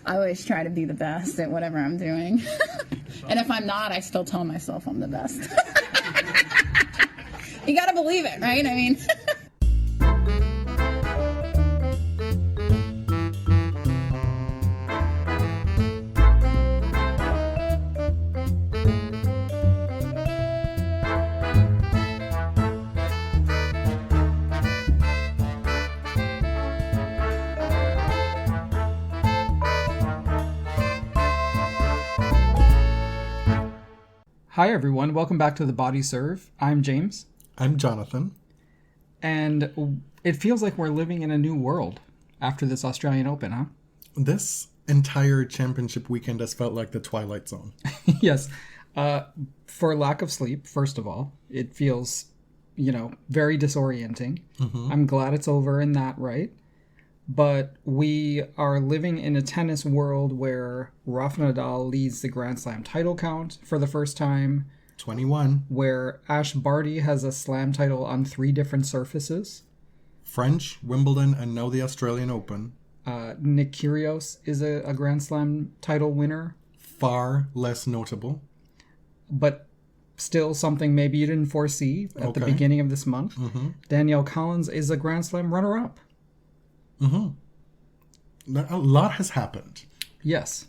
I always try to be the best at whatever I'm doing. And if I'm not, I still tell myself I'm the best. You gotta believe it, right? I mean... Hi everyone, welcome back to the Body Serve. I'm James. I'm Jonathan. And it feels like we're living in a new world after this Australian Open, huh? This entire championship weekend has felt like the Twilight Zone. Yes. For lack of sleep, first of all, it feels, very disorienting. Mm-hmm. I'm glad it's over in that, right? But we are living in a tennis world where Rafa Nadal leads the Grand Slam title count for the first time. 21. Where Ash Barty has a slam title on 3 different surfaces. French, Wimbledon, and now the Australian Open. Nick Kyrgios is a Grand Slam title winner. Far less notable. But still something maybe you didn't foresee at the beginning of this month. Mm-hmm. Danielle Collins is a Grand Slam runner-up. Mm-hmm. A lot has happened. Yes.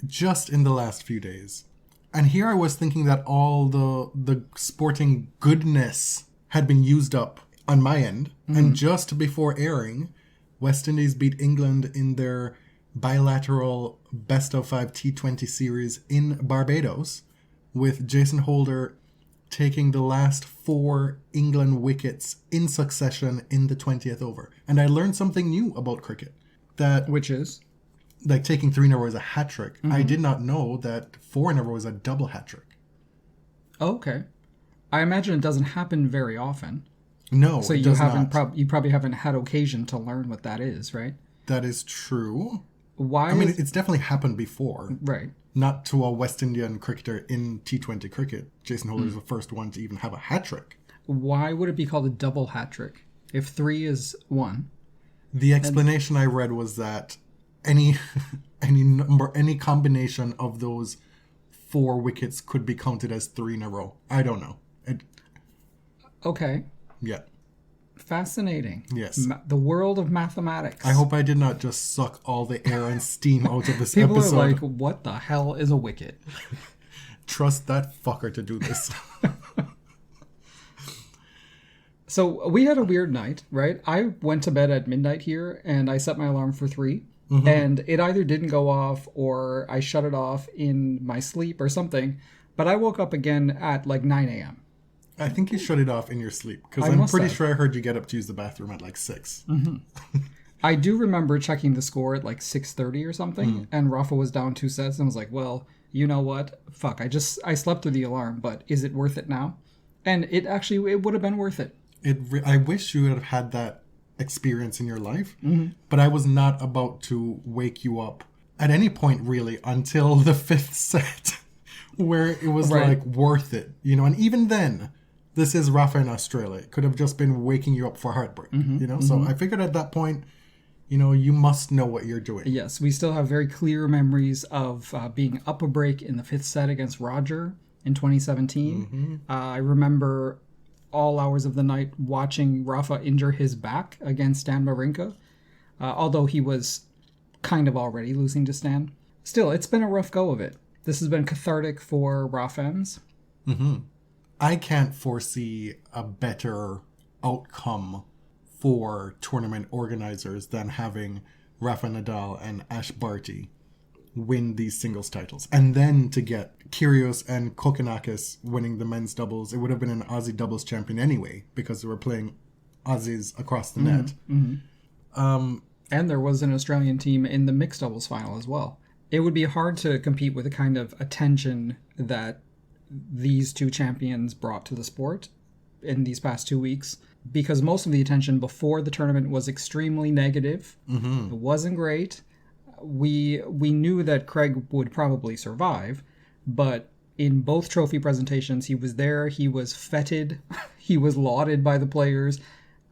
Just in the last few days. And here I was thinking that all the sporting goodness had been used up on my end. Mm-hmm. And just before airing, West Indies beat England in their bilateral best-of-5 T20 series in Barbados, with Jason Holder taking the last 4 England wickets in succession in the 20th over. And I learned something new about cricket. Which is? Like taking 3 in a row is a hat-trick. Mm-hmm. I did not know that 4 in a row is a double hat-trick. Oh, okay. I imagine it doesn't happen very often. No, so it you does haven't not. You probably haven't had occasion to learn what that is, right? That is true. Why? I mean, it's definitely happened before. Right. Not to a West Indian cricketer in T20 cricket. Jason Holder is the first one to even have a hat-trick. Why would it be called a double hat-trick if 3 is 1? The explanation I read was that any combination of those 4 wickets could be counted as 3 in a row. I don't know. Okay. Yeah. Fascinating. Yes. The world of mathematics. I hope I did not just suck all the air and steam out of this People episode. Are like, what the hell is a wicket? Trust that fucker to do this. So we had a weird night, right? I went to bed at midnight here and I set my alarm for 3. Mm-hmm. And it either didn't go off or I shut it off in my sleep or something. But I woke up again at like 9 a.m. I think you shut it off in your sleep. Because I'm pretty sure I heard you get up to use the bathroom at like 6. Mm-hmm. I do remember checking the score at like 6:30 or something. Mm. And Rafa was down 2 sets. And I was like, well, you know what? Fuck, I slept through the alarm. But is it worth it now? And it would have been worth it. I wish you would have had that experience in your life. Mm-hmm. But I was not about to wake you up at any point really until the 5th set. Where it was like worth it. And even then... This is Rafa in Australia. It could have just been waking you up for heartbreak, Mm-hmm. So I figured at that point, you must know what you're doing. Yes, we still have very clear memories of being up a break in the 5th set against Roger in 2017. Mm-hmm. I remember all hours of the night watching Rafa injure his back against Stan Wawrinka, although he was kind of already losing to Stan. Still, it's been a rough go of it. This has been cathartic for Rafans. Mm-hmm. I can't foresee a better outcome for tournament organizers than having Rafa Nadal and Ash Barty win these singles titles. And then to get Kyrgios and Kokkinakis winning the men's doubles, it would have been an Aussie doubles champion anyway, because they were playing Aussies across the net. Mm-hmm. And there was an Australian team in the mixed doubles final as well. It would be hard to compete with the kind of attention that these 2 champions brought to the sport in these past 2 weeks, because most of the attention before the tournament was extremely negative. Mm-hmm. It wasn't great. We knew that Craig would probably survive, but in both trophy presentations, he was there, he was feted, he was lauded by the players.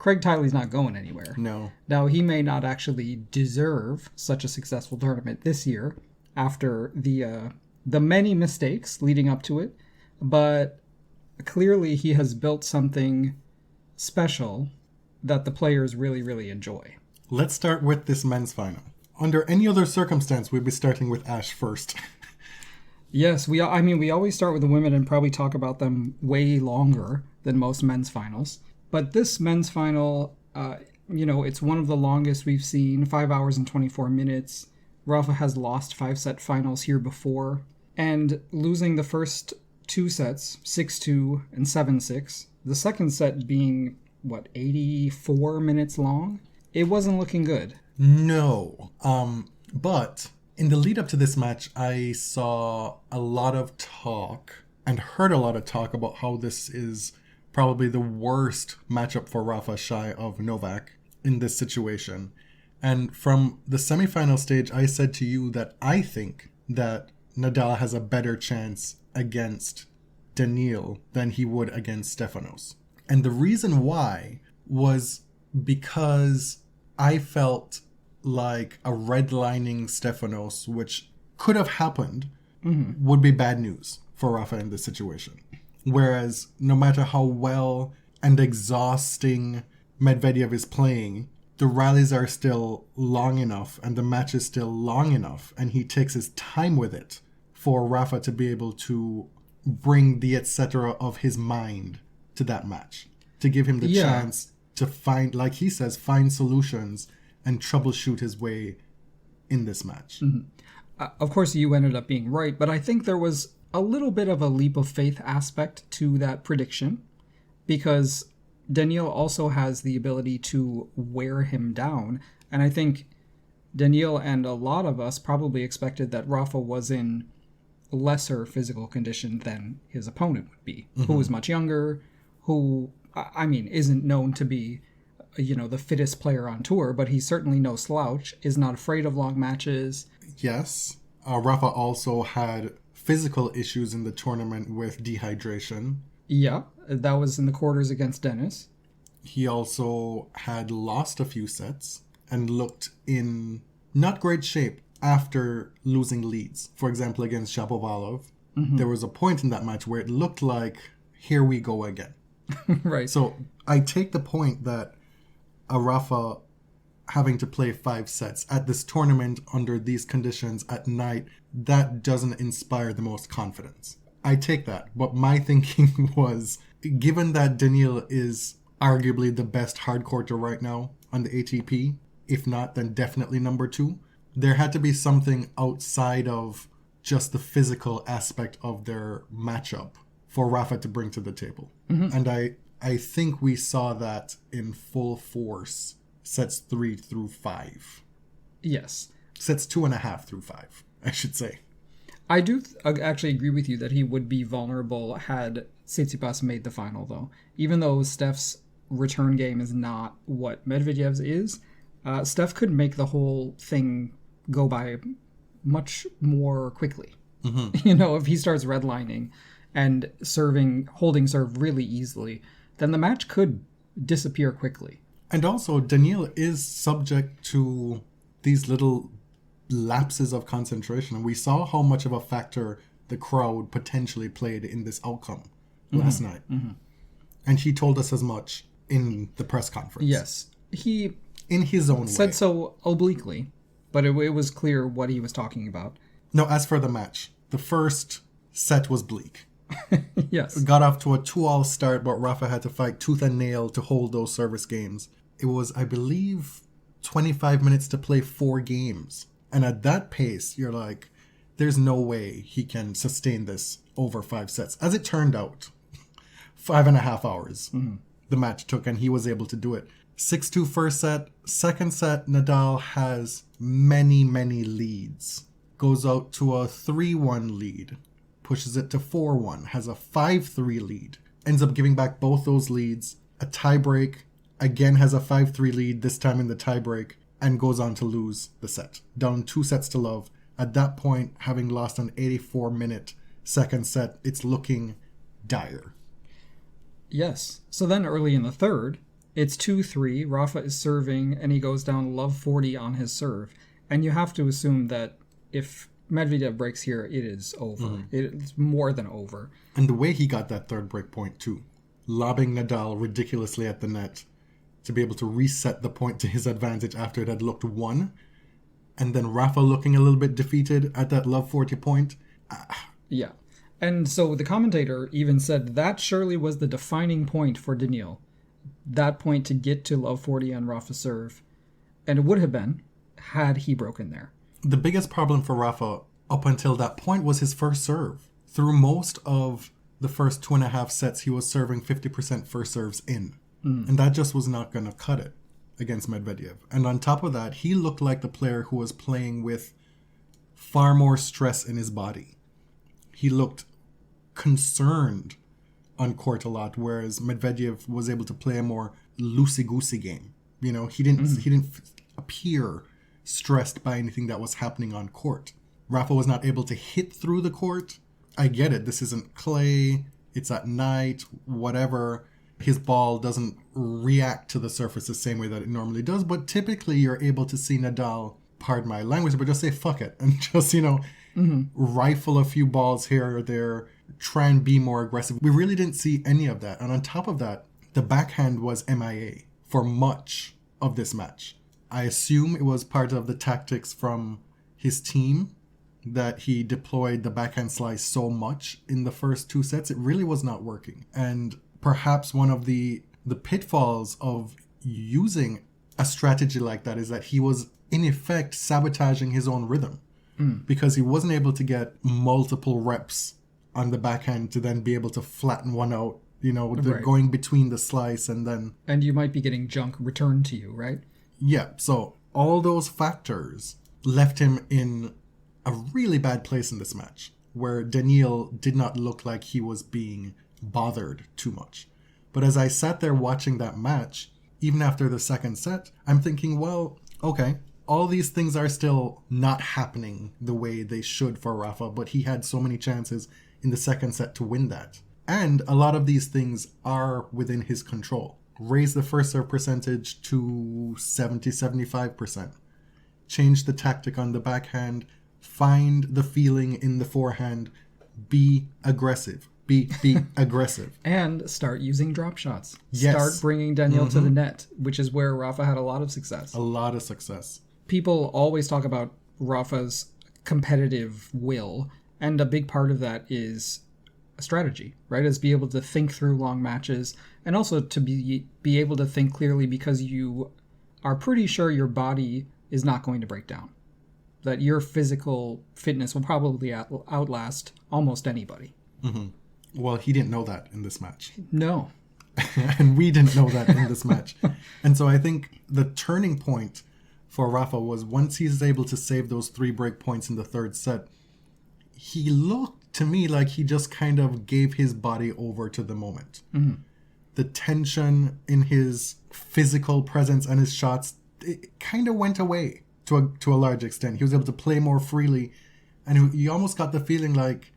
Craig Tiley's not going anywhere. No. Now, he may not actually deserve such a successful tournament this year after the many mistakes leading up to it, but clearly he has built something special that the players really, really enjoy. Let's start with this men's final. Under any other circumstance, we'd be starting with Ash first. Yes, we always start with the women and probably talk about them way longer than most men's finals. But this men's final, it's one of the longest we've seen, 5 hours and 24 minutes. Rafa has lost 5-set finals here before. And losing the first 2 sets, 6-2 and 7-6, the second set being, 84 minutes long? It wasn't looking good. No. But in the lead up to this match, I saw a lot of talk and heard a lot of talk about how this is probably the worst matchup for Rafa shy of Novak in this situation. And from the semifinal stage, I said to you that I think that Nadal has a better chance against Daniil than he would against Stefanos. And the reason why was because I felt like a redlining Stefanos, which could have happened, would be bad news for Rafa in this situation. Whereas no matter how well and exhausting Medvedev is playing, the rallies are still long enough and the match is still long enough, and he takes his time with it for Rafa to be able to bring the etc. of his mind to that match, to give him the chance to find, like he says, find solutions and troubleshoot his way in this match. Of course, you ended up being right, but I think there was a little bit of a leap of faith aspect to that prediction, because Daniil also has the ability to wear him down, and I think Daniil and a lot of us probably expected that Rafa was in lesser physical condition than his opponent would be, who is much younger, who, isn't known to be, the fittest player on tour, but he's certainly no slouch, is not afraid of long matches. Yes. Rafa also had physical issues in the tournament with dehydration. Yeah, that was in the quarters against Dennis. He also had lost a few sets and looked in not great shape after losing leads. For example, against Shapovalov, there was a point in that match where it looked like, here we go again. Right. So I take the point that Rafa having to play 5 sets at this tournament under these conditions at night, that doesn't inspire the most confidence. I take that. But my thinking was, given that Daniil is arguably the best hardcourter right now on the ATP, if not, then definitely number 2, there had to be something outside of just the physical aspect of their matchup for Rafa to bring to the table. And I think we saw that in full force sets 3 through 5. Yes. Sets 2.5 through 5, I should say. I do actually agree with you that he would be vulnerable had Tsitsipas made the final, though. Even though Steph's return game is not what Medvedev's is, Steph could make the whole thing go by much more quickly. If he starts redlining and holding serve really easily, then the match could disappear quickly. And also, Daniil is subject to these little lapses of concentration. And we saw how much of a factor the crowd potentially played in this outcome last night. And he told us as much in the press conference. Yes. He, in his own way, said so obliquely, but it was clear what he was talking about. No, as for the match, the first set was bleak. Yes. Got off to a 2-all start, but Rafa had to fight tooth and nail to hold those service games. It was, I believe, 25 minutes to play 4 games. And at that pace, you're like, there's no way he can sustain this over 5 sets. As it turned out, 5.5 hours the match took, and he was able to do it. 6-2 first set. Second set, Nadal has many, many leads. Goes out to a 3-1 lead. Pushes it to 4-1. Has a 5-3 lead. Ends up giving back both those leads. A tiebreak. Again has a 5-3 lead, this time in the tiebreak. And goes on to lose the set. Down 2 sets to love. At that point, having lost an 84-minute second set, it's looking dire. Yes. So then early in the third, It's 2-3. Rafa is serving, and he goes down love 40 on his serve. And you have to assume that if Medvedev breaks here, it is over. It's more than over. And the way he got that third break point, too. Lobbing Nadal ridiculously at the net to be able to reset the point to his advantage after it had looked won. And then Rafa looking a little bit defeated at that love 40 point. Yeah. And so the commentator even said that surely was the defining point for Daniil. That point to get to love 40 on Rafa's serve. And it would have been had he broken there. The biggest problem for Rafa up until that point was his first serve. Through most of the first 2.5 sets, he was serving 50% first serves in. And that just was not going to cut it against Medvedev. And on top of that, he looked like the player who was playing with far more stress in his body. He looked concerned on court a lot, whereas Medvedev was able to play a more loosey-goosey game. You know, he didn't appear stressed by anything that was happening on court. Rafa was not able to hit through the court. I get it. This isn't clay. It's at night, whatever. His ball doesn't react to the surface the same way that it normally does. But typically you're able to see Nadal, pardon my language, but just say fuck it. And just, rifle a few balls here or there. Try and be more aggressive. We really didn't see any of that. And on top of that, the backhand was MIA for much of this match. I assume it was part of the tactics from his team that he deployed the backhand slice so much in the first 2 sets. It really was not working. And perhaps one of the pitfalls of using a strategy like that is that he was, in effect, sabotaging his own rhythm. Because he wasn't able to get multiple reps on the backhand to then be able to flatten one out, right. Going between the slice and then... And you might be getting junk returned to you, right? Yeah, so all those factors left him in a really bad place in this match, where Daniil did not look like he was being bothered too much. But as I sat there watching that match, even after the second set, I'm thinking, well, okay, all these things are still not happening the way they should for Rafa, but he had so many chances in the second set to win that. And a lot of these things are within his control. Raise the first serve percentage to 70-75%. Change the tactic on the backhand. Find the feeling in the forehand. Be aggressive. Be aggressive. And start using drop shots. Yes. Start bringing Danielle to the net, which is where Rafa had a lot of success. A lot of success. People always talk about Rafa's competitive will, and a big part of that is a strategy, right? Is be able to think through long matches, and also to be able to think clearly because you are pretty sure your body is not going to break down. That your physical fitness will probably outlast almost anybody. Mm-hmm. Well, he didn't know that in this match. No. And we didn't know that in this match. And so I think the turning point for Rafa was once he's able to save those 3 break points in the third set, he looked to me like he just kind of gave his body over to the moment. Mm-hmm. The tension in his physical presence and his shots, it kind of went away to a large extent. He was able to play more freely, and you almost got the feeling like,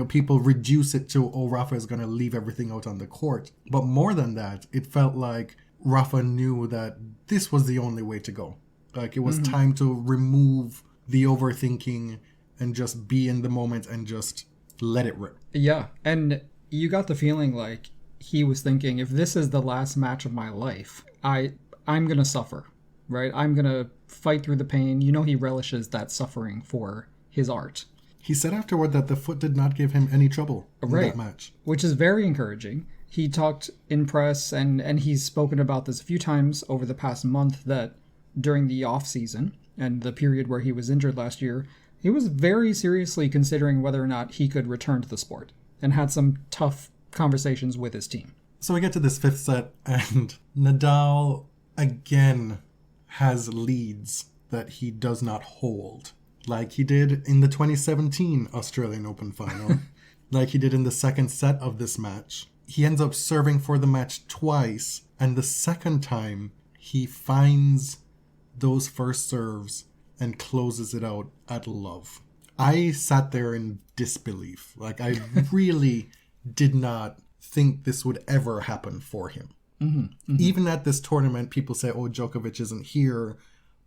people reduce it to, Rafa is going to leave everything out on the court. But more than that, it felt like Rafa knew that this was the only way to go. Like, it was time to remove the overthinking and just be in the moment and just let it rip. Yeah, and you got the feeling like he was thinking, if this is the last match of my life, I'm going to suffer, right? I'm going to fight through the pain. He relishes that suffering for his art. He said afterward that the foot did not give him any trouble in that match. Which is very encouraging. He talked in press, and he's spoken about this a few times over the past month, that during the off-season and the period where he was injured last year, he was very seriously considering whether or not he could return to the sport, and had some tough conversations with his team. So we get to this 5th set, and Nadal again has leads that he does not hold. Like he did in the 2017 Australian Open final. Like he did in the second set of this match. He ends up serving for the match twice, and the second time he finds those first serves and closes it out at love. I sat there in disbelief. Like, I really did not think this would ever happen for him. Even at this tournament, people say, oh, Djokovic isn't here.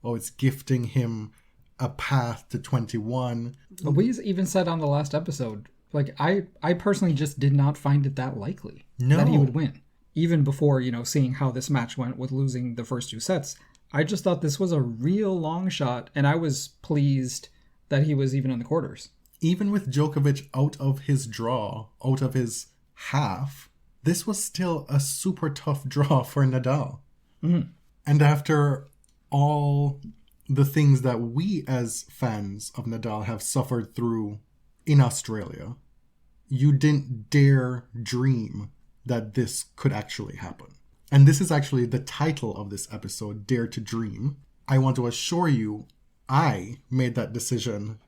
Oh, it's gifting him a path to 21. But we even said on the last episode, like, I personally just did not find it that likely that he would win. Even before, seeing how this match went with losing the first 2 sets, I just thought this was a real long shot, and I was pleased that he was even in the quarters. Even with Djokovic out of his draw, out of his half, this was still a super tough draw for Nadal. And after all the things that we as fans of Nadal have suffered through in Australia, you didn't dare dream that this could actually happen. And this is actually the title of this episode, Dare to Dream. I want to assure you, I made that decision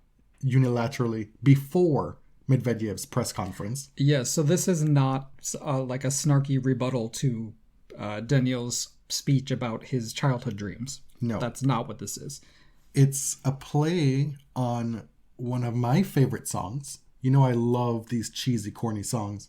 unilaterally before Medvedev's press conference. Yes, so this is not like a snarky rebuttal to Daniil's speech about his childhood dreams. No. That's not what this is. It's a play on one of my favorite songs. You know I love these cheesy, corny songs.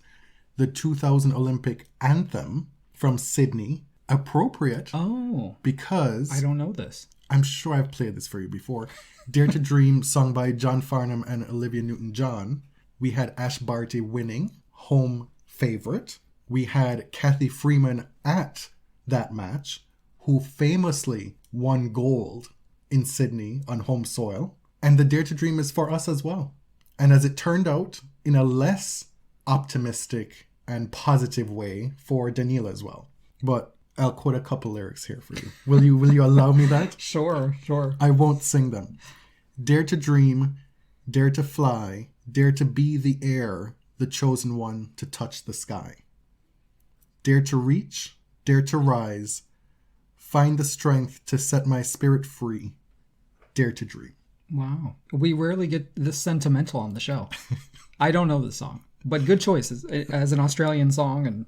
The 2000 Olympic anthem from Sydney. Appropriate. Oh. Because... I don't know this. I'm sure I've played this for you before. Dare to Dream, sung by John Farnham and Olivia Newton-John. We had Ash Barty winning, home favorite. We had Kathy Freeman at that match, who famously won gold in Sydney on home soil. And the Dare to Dream is for us as well. And as it turned out, in a less optimistic and positive way for Daniil as well. But I'll quote a couple lyrics here for you. Will you allow me that? Sure. I won't sing them. Dare to dream, dare to fly, dare to be the air, the chosen one to touch the sky. Dare to reach, dare to rise, find the strength to set my spirit free. Dare to dream. Wow. We rarely get this sentimental on the show. I don't know this song, but good choice as an Australian song. And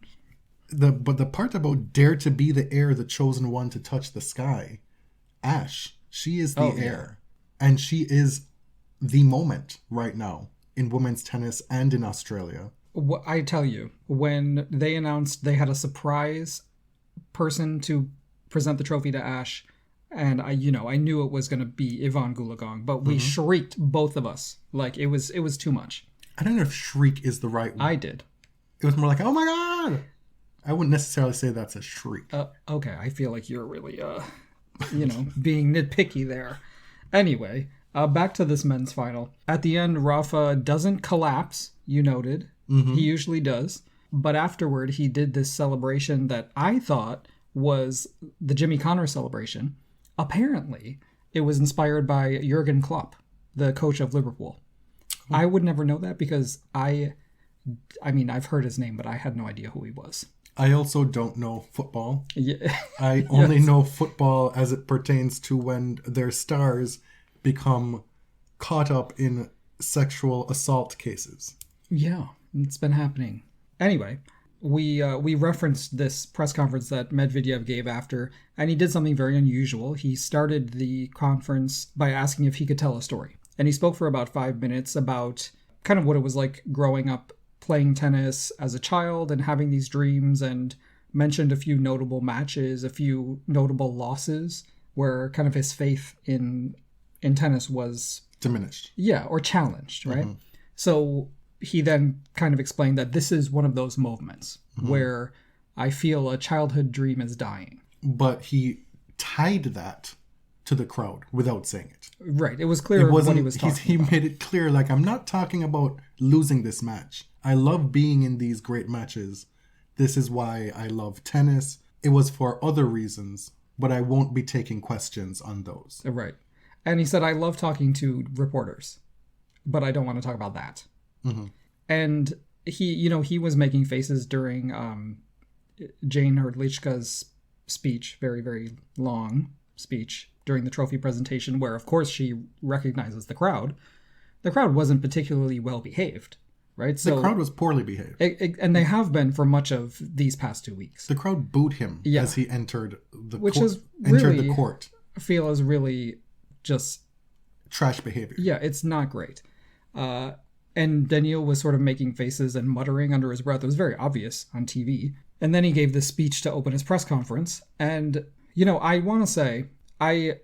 But the part about dare to be the air, the chosen one to touch the sky, Ash, she is the air. And she is the moment right now in women's tennis and in Australia. I tell you, when they announced they had a surprise person to present the trophy to Ash, and I knew it was going to be Yvonne Goolagong, but we shrieked, both of us, like it was too much. I don't know if shriek is the right word. I did. It was more like, oh my God! I wouldn't necessarily say that's a shriek. Okay, I feel like you're really, being nitpicky there. Anyway, back to this men's final. At the end, Rafa doesn't collapse, you noted. He usually does. But afterward, he did this celebration that I thought was the Jimmy Connor celebration. Apparently, it was inspired by Jurgen Klopp, the coach of Liverpool. I would never know that because I've heard his name, but I had no idea who he was. I also don't know football. Yeah. I only know football as it pertains to when their stars become caught up in sexual assault cases. Yeah, it's been happening. Anyway, we referenced this press conference that Medvedev gave after, and he did something very unusual. He started the conference by asking if he could tell a story. And he spoke for about 5 minutes about kind of what it was like growing up playing tennis as a child and having these dreams, and mentioned a few notable matches, a few notable losses where kind of his faith in tennis was diminished. Yeah, or challenged, right? So he then kind of explained that this is one of those moments where I feel a childhood dream is dying. But he tied that to the crowd without saying it. Right. It was clear what he was talking He about. made it clear, like, I'm not talking about losing this match. I love being in these great matches. This is why I love tennis. It was for other reasons, but I won't be taking questions on those. Right. And he said, I love talking to reporters, but I don't want to talk about that. And he was making faces during Jane Hrdlička's speech, very, very long speech during the trophy presentation, where, of course, she recognizes the crowd. The crowd wasn't particularly well behaved, right? So the crowd was poorly behaved. And they have been for much of these past 2 weeks. The crowd booed him as he entered the court. I feel is really just trash behavior. Yeah, it's not great. And Daniil was sort of making faces and muttering under his breath. It was very obvious on TV. And then he gave this speech to open his press conference. And, you know, I want to say, I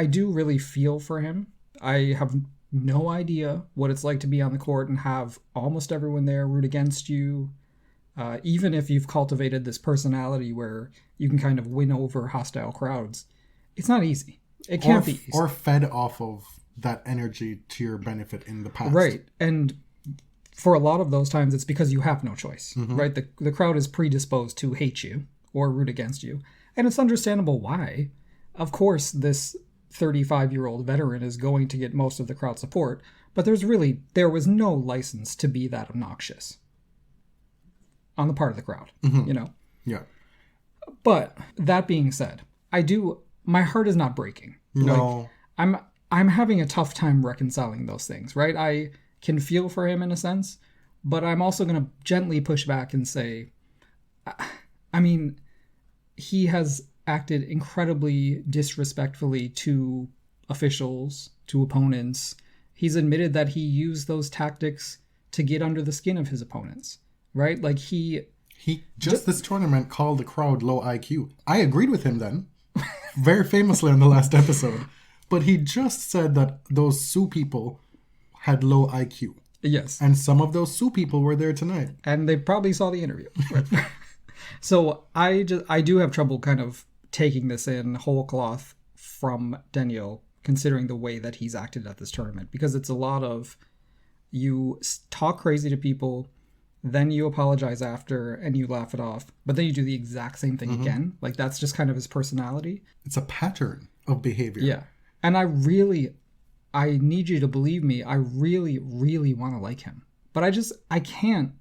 do really feel for him. I have no idea what it's like to be on the court and have almost everyone there root against you. Even if you've cultivated this personality where you can kind of win over hostile crowds, it's not easy. It can't be easy. Or fed off of that energy to your benefit in the past. Right. And for a lot of those times, it's because you have no choice, right? The crowd is predisposed to hate you or root against you. And it's understandable why. Of course, this 35-year-old veteran is going to get most of the crowd support, but there was no license to be that obnoxious on the part of the crowd, you know? Yeah. But that being said, my heart is not breaking. No. Like, I'm having a tough time reconciling those things, right? I can feel for him in a sense, but I'm also going to gently push back and say, I mean, he has acted incredibly disrespectfully to officials, to opponents. He's admitted that he used those tactics to get under the skin of his opponents, right? Like he this tournament called the crowd low IQ. I agreed with him then, very famously in the last episode. But he just said that those Sioux people had low IQ. Yes. And some of those Sioux people were there tonight. And they probably saw the interview. So I do have trouble kind of taking this in whole cloth from Daniil, considering the way that he's acted at this tournament. Because it's a lot of, you talk crazy to people, then you apologize after, and you laugh it off. But then you do the exact same thing again. Like, that's just kind of his personality. It's a pattern of behavior. Yeah. And I need you to believe me, I really, really want to like him. But I can't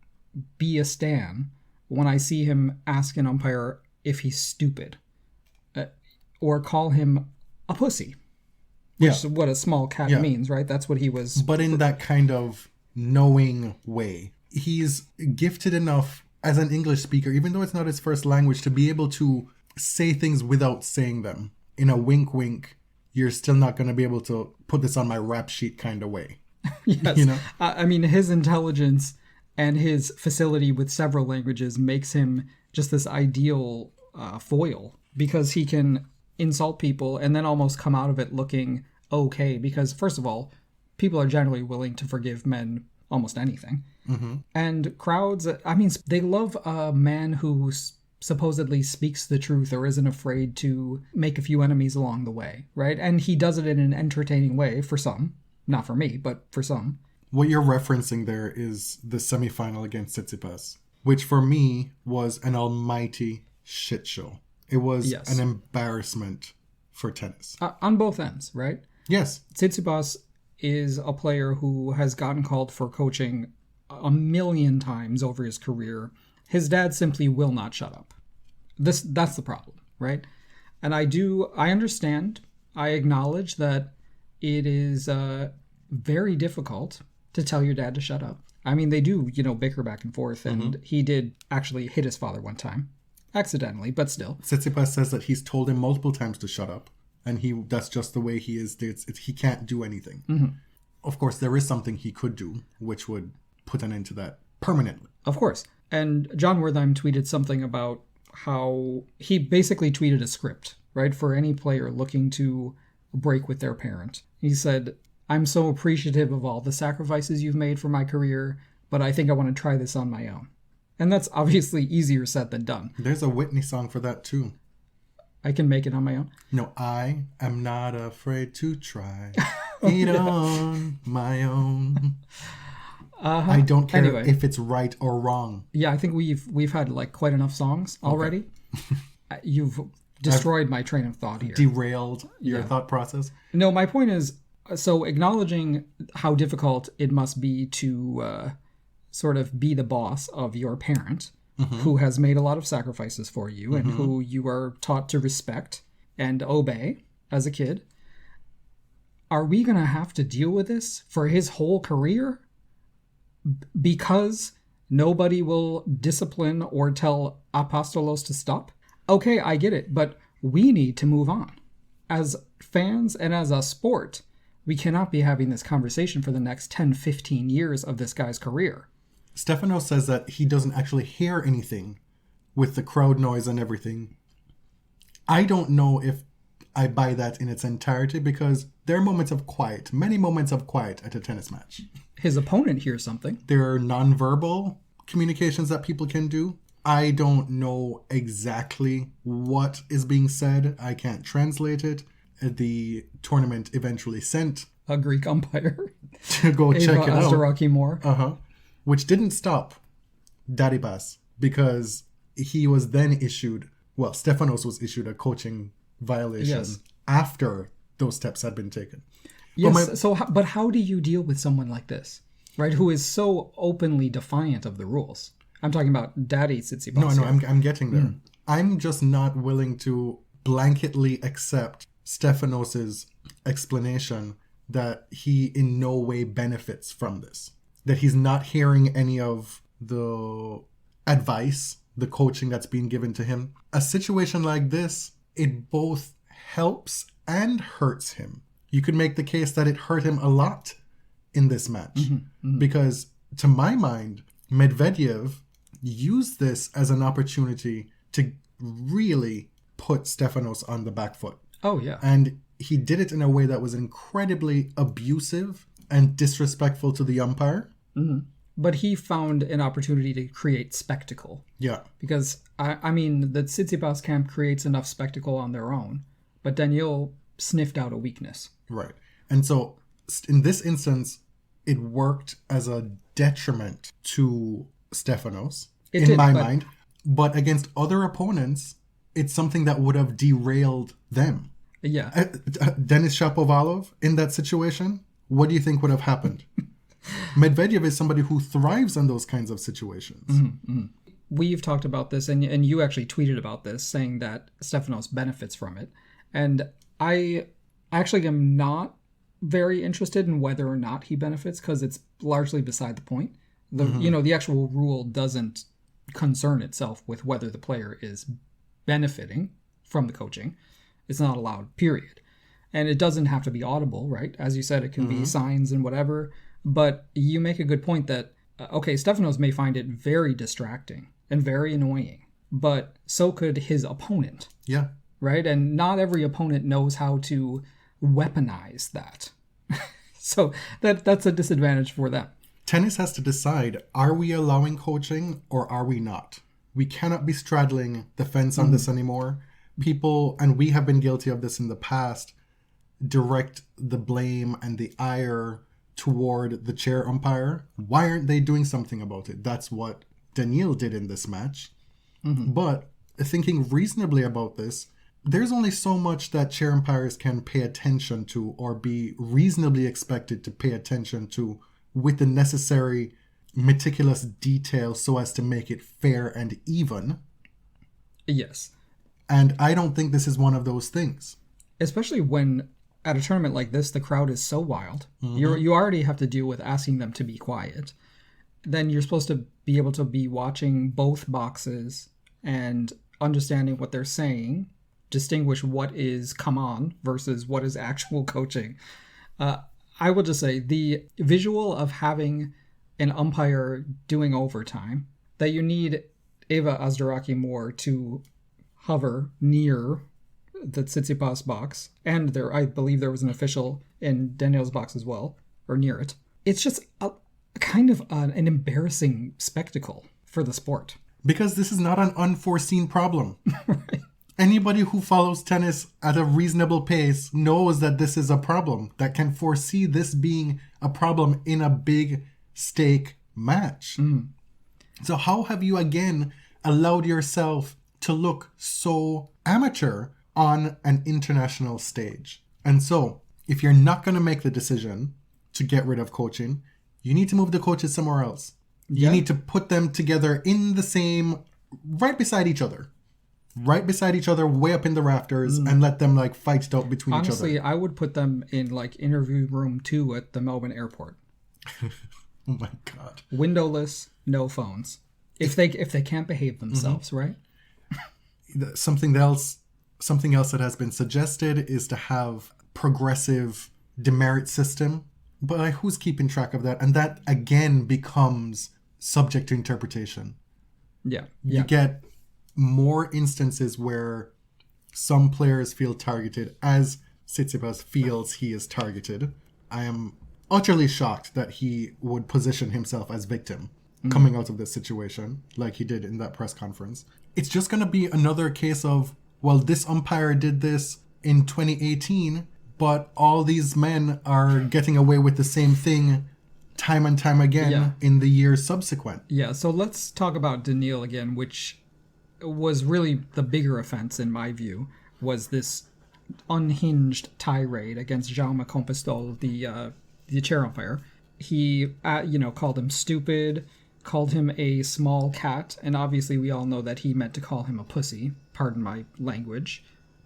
be a stan when I see him ask an umpire if he's stupid. Or call him a pussy. Which is what a small cat means, right? That's what he was. But in that kind of knowing way. He's gifted enough as an English speaker, even though it's not his first language, to be able to say things without saying them. In a wink wink, you're still not going to be able to put this on my rap sheet kind of way. Yes. You know? I mean, his intelligence and his facility with several languages makes him just this ideal foil, because he can insult people and then almost come out of it looking okay. Because, first of all, people are generally willing to forgive men almost anything. And crowds, I mean, they love a man who supposedly speaks the truth or isn't afraid to make a few enemies along the way, right? And he does it in an entertaining way for some. Not for me, but for some. What you're referencing there is the semifinal against Tsitsipas, which for me was an almighty shit show. It was an embarrassment for tennis. On both ends, right? Yes. Tsitsipas is a player who has gotten called for coaching a million times over his career. His dad simply will not shut up. That's the problem, right? And I understand, I acknowledge that it is very difficult to tell your dad to shut up. I mean, they do, bicker back and forth, and he did actually hit his father one time. Accidentally, but still. Tsitsipas says that he's told him multiple times to shut up, and that's just the way he is. He can't do anything. Of course, there is something he could do, which would put an end to that permanently. Of course. And John Wertheim tweeted something about how he basically tweeted a script, right, for any player looking to break with their parent. He said, "I'm so appreciative of all the sacrifices you've made for my career, but I think I want to try this on my own." And that's obviously easier said than done. There's a Whitney song for that too. I can make it on my own? No, I am not afraid to try it on my own. I don't care if it's right or wrong. Yeah, I think we've had quite enough songs already. Okay. You've destroyed my train of thought here. Derailed your thought process. No, my point is, so acknowledging how difficult it must be to sort of be the boss of your parent, who has made a lot of sacrifices for you and who you are taught to respect and obey as a kid. Are we going to have to deal with this for his whole career? Because nobody will discipline or tell Apostolos to stop? Okay, I get it, but we need to move on. As fans and as a sport, We cannot be having this conversation for the next 10, 15 years of this guy's career. Stefanos says that he doesn't actually hear anything with the crowd noise and everything. I don't know if I buy that in its entirety, because there are moments of quiet, many moments of quiet at a tennis match. His opponent hears something. There are nonverbal communications that people can do. I don't know exactly what is being said. I can't translate it. The tournament eventually sent A Greek umpire. to go check it out. Azdaraki Moore. Which didn't stop Dadipas, because he was then issued, well, Stefanos was issued a coaching violation after those steps had been taken. Yes, but how do you deal with someone like this, right, who is so openly defiant of the rules? I'm talking about Daddy Tsitsipas. No, I'm getting there. I'm just not willing to blanketly accept Stefanos's explanation that he in no way benefits from this. That he's not hearing any of the advice, the coaching that's being given to him. A situation like this, it both helps and hurts him. You could make the case that it hurt him a lot in this match. Because, to my mind, Medvedev used this as an opportunity to really put Stefanos on the back foot. Oh, yeah. And he did it in a way that was incredibly abusive and disrespectful to the umpire. But he found an opportunity to create spectacle. Yeah. Because, I mean, the Tsitsipas camp creates enough spectacle on their own. But DanYell sniffed out a weakness. Right. And so, in this instance, it worked as a detriment to Stefanos, in my mind. But against other opponents, it's something that would have derailed them. Yeah. Denis Shapovalov, in that situation, what do you think would have happened? Medvedev is somebody who thrives on those kinds of situations. We've talked about this, and you actually tweeted about this, saying that Stefanos benefits from it. And I actually am not very interested in whether or not he benefits, because it's largely beside the point. The actual rule doesn't concern itself with whether the player is benefiting from the coaching. It's not allowed, period. And it doesn't have to be audible, right? As you said, it can be signs and whatever. But you make a good point that, Stefanos may find it very distracting and very annoying, but so could his opponent. Yeah. Right? And not every opponent knows how to weaponize that. So that's a disadvantage for them. Tennis has to decide, are we allowing coaching or are we not? We cannot be straddling the fence on this anymore. People, and we have been guilty of this in the past, direct the blame and the ire toward the chair umpire. Why aren't they doing something about it? That's what Daniil did in this match. But thinking reasonably about this, there's only so much that chair umpires can pay attention to or be reasonably expected to pay attention to with the necessary meticulous detail so as to make it fair and even. Yes. And I don't think this is one of those things. Especially when at a tournament like this, the crowd is so wild. You already have to deal with asking them to be quiet. Then you're supposed to be able to be watching both boxes and understanding what they're saying, distinguish what is come on versus what is actual coaching. I will just say the visual of having an umpire doing overtime, that you need Eva Azdaraki Moore to hover near the Tsitsipas box, and I believe there was an official in Daniel's box as well, or near it. It's just a kind of an embarrassing spectacle for the sport. Because this is not an unforeseen problem. Right. Anybody who follows tennis at a reasonable pace knows that this is a problem, that can foresee this being a problem in a big stake match. So how have you again allowed yourself to look so amateur on an international stage? And so, if you're not going to make the decision to get rid of coaching, you need to move the coaches somewhere else. You need to put them together in the same, right beside each other, way up in the rafters, and let them fight it out between each other. Honestly, I would put them in interview room 2 at the Melbourne airport. Oh my God. Windowless, no phones. If they can't behave themselves, right? Something else that has been suggested is to have progressive demerit system. But like, who's keeping track of that? And that again becomes subject to interpretation. Yeah. You get more instances where some players feel targeted, as Tsitsipas feels he is targeted. I am utterly shocked that he would position himself as victim coming out of this situation, like he did in that press conference. It's just going to be another case of, well, this umpire did this in 2018, but all these men are getting away with the same thing time and time again in the years subsequent. Yeah, so let's talk about Daniil again, which was really the bigger offense in my view, was this unhinged tirade against Jaume Compostol, the chair umpire. He, called him stupid, called him a small cat, and obviously we all know that he meant to call him a pussy. Pardon my language.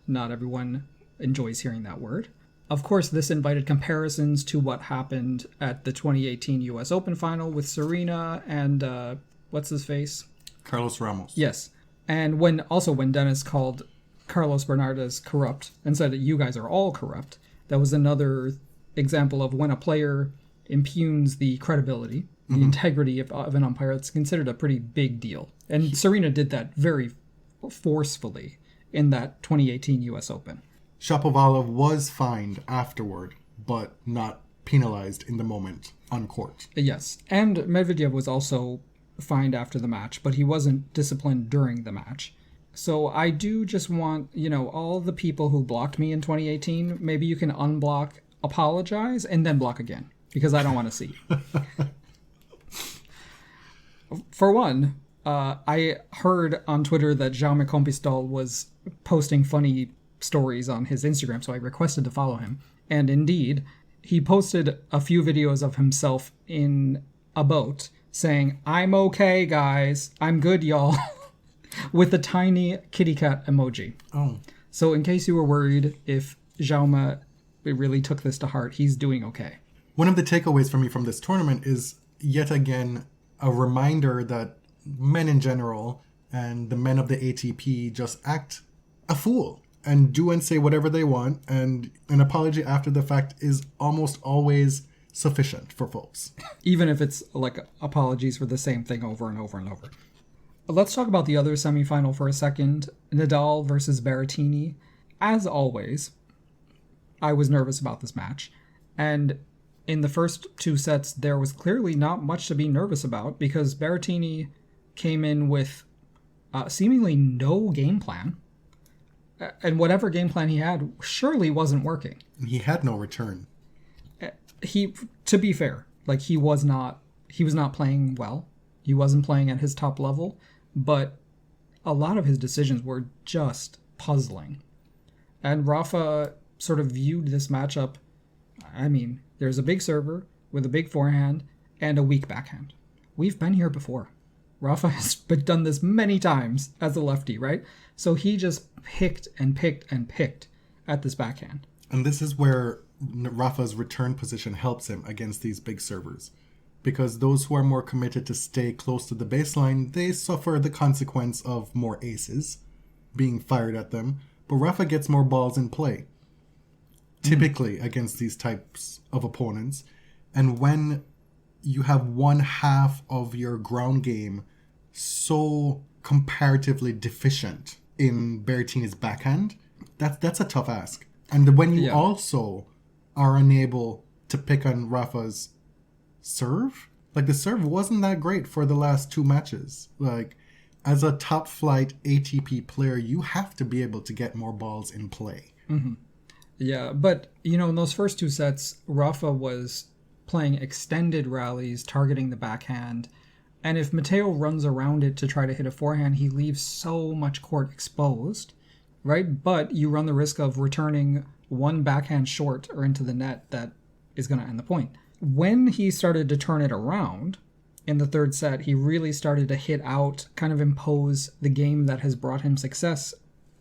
Not everyone enjoys hearing that word. Of course, this invited comparisons to what happened at the 2018 US Open final with Serena and, what's his face? Carlos Ramos. Yes. And when Dennis called Carlos Bernardes corrupt and said that you guys are all corrupt, that was another example of when a player impugns the credibility, the integrity of an umpire. It's considered a pretty big deal. And Serena did that very forcefully in that 2018 US Open. Shapovalov was fined afterward, but not penalized in the moment on court. Yes. And Medvedev was also fined after the match, but he wasn't disciplined during the match. So I do just want, all the people who blocked me in 2018, maybe you can unblock, apologize, and then block again, because I don't want to see. For one, I heard on Twitter that Jaume Compostol was posting funny stories on his Instagram, so I requested to follow him. And indeed, he posted a few videos of himself in a boat saying, "I'm okay, guys. I'm good, y'all," with a tiny kitty cat emoji. Oh. So in case you were worried if Jaume really took this to heart, he's doing okay. One of the takeaways for me from this tournament is, yet again, a reminder that men in general and the men of the ATP just act a fool and do and say whatever they want, and an apology after the fact is almost always sufficient for folks. Even if it's like apologies for the same thing over and over and over. Let's talk about the other semifinal for a second. Nadal versus Berrettini. As always, I was nervous about this match. And in the first two sets, there was clearly not much to be nervous about because Berrettini came in with seemingly no game plan. And whatever game plan he had surely wasn't working. He had no return. To be fair, like he was not playing well. He wasn't playing at his top level, but a lot of his decisions were just puzzling. And Rafa sort of viewed this matchup, there's a big server with a big forehand and a weak backhand. We've been here before. Rafa has done this many times as a lefty, right? So he just picked and picked and picked at this backhand. And this is where Rafa's return position helps him against these big servers. Because those who are more committed to stay close to the baseline, they suffer the consequence of more aces being fired at them. But Rafa gets more balls in play, typically against these types of opponents. And when you have one half of your ground game so comparatively deficient in Berrettini's backhand, that's a tough ask. And when you also are unable to pick on Rafa's serve, like the serve wasn't that great for the last two matches. Like, as a top flight ATP player, you have to be able to get more balls in play. Mm-hmm. Yeah, but in those first two sets, Rafa was playing extended rallies, targeting the backhand. And if Matteo runs around it to try to hit a forehand, he leaves so much court exposed, right? But you run the risk of returning one backhand short or into the net that is going to end the point. When he started to turn it around in the third set, he really started to hit out, kind of impose the game that has brought him success.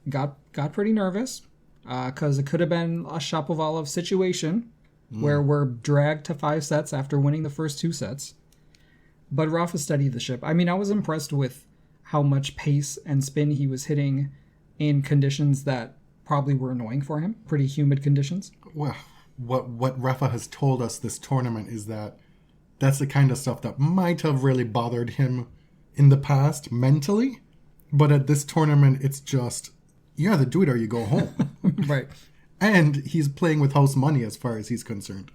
Got pretty nervous because it could have been a Shapovalov situation where we're dragged to 5 sets after winning the first 2 sets. But Rafa steadied the ship. I was impressed with how much pace and spin he was hitting in conditions that probably were annoying for him. Pretty humid conditions. Well, what Rafa has told us this tournament is that that's the kind of stuff that might have really bothered him in the past mentally. But at this tournament, it's just, you either do it or you go home. Right. And he's playing with house money as far as he's concerned.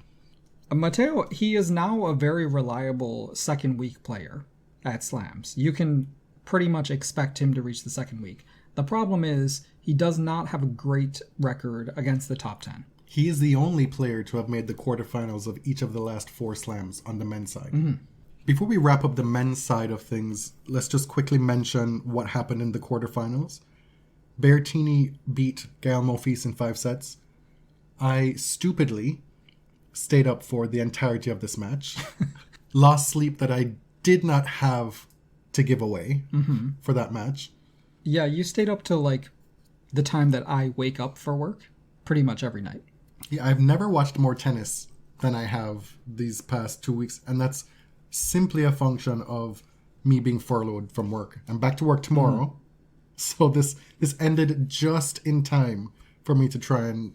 Matteo, he is now a very reliable second week player at slams. You can pretty much expect him to reach the second week. The problem is he does not have a great record against the top 10. He is the only player to have made the quarterfinals of each of the last 4 slams on the men's side. Mm-hmm. Before we wrap up the men's side of things, let's just quickly mention what happened in the quarterfinals. Berrettini beat Gael Monfils in 5 sets. I stupidly stayed up for the entirety of this match. Lost sleep that I did not have to give away for that match. Yeah, you stayed up till like the time that I wake up for work pretty much every night. Yeah, I've never watched more tennis than I have these past 2 weeks, and that's simply a function of me being furloughed from work. I'm back to work tomorrow, so this ended just in time for me to try and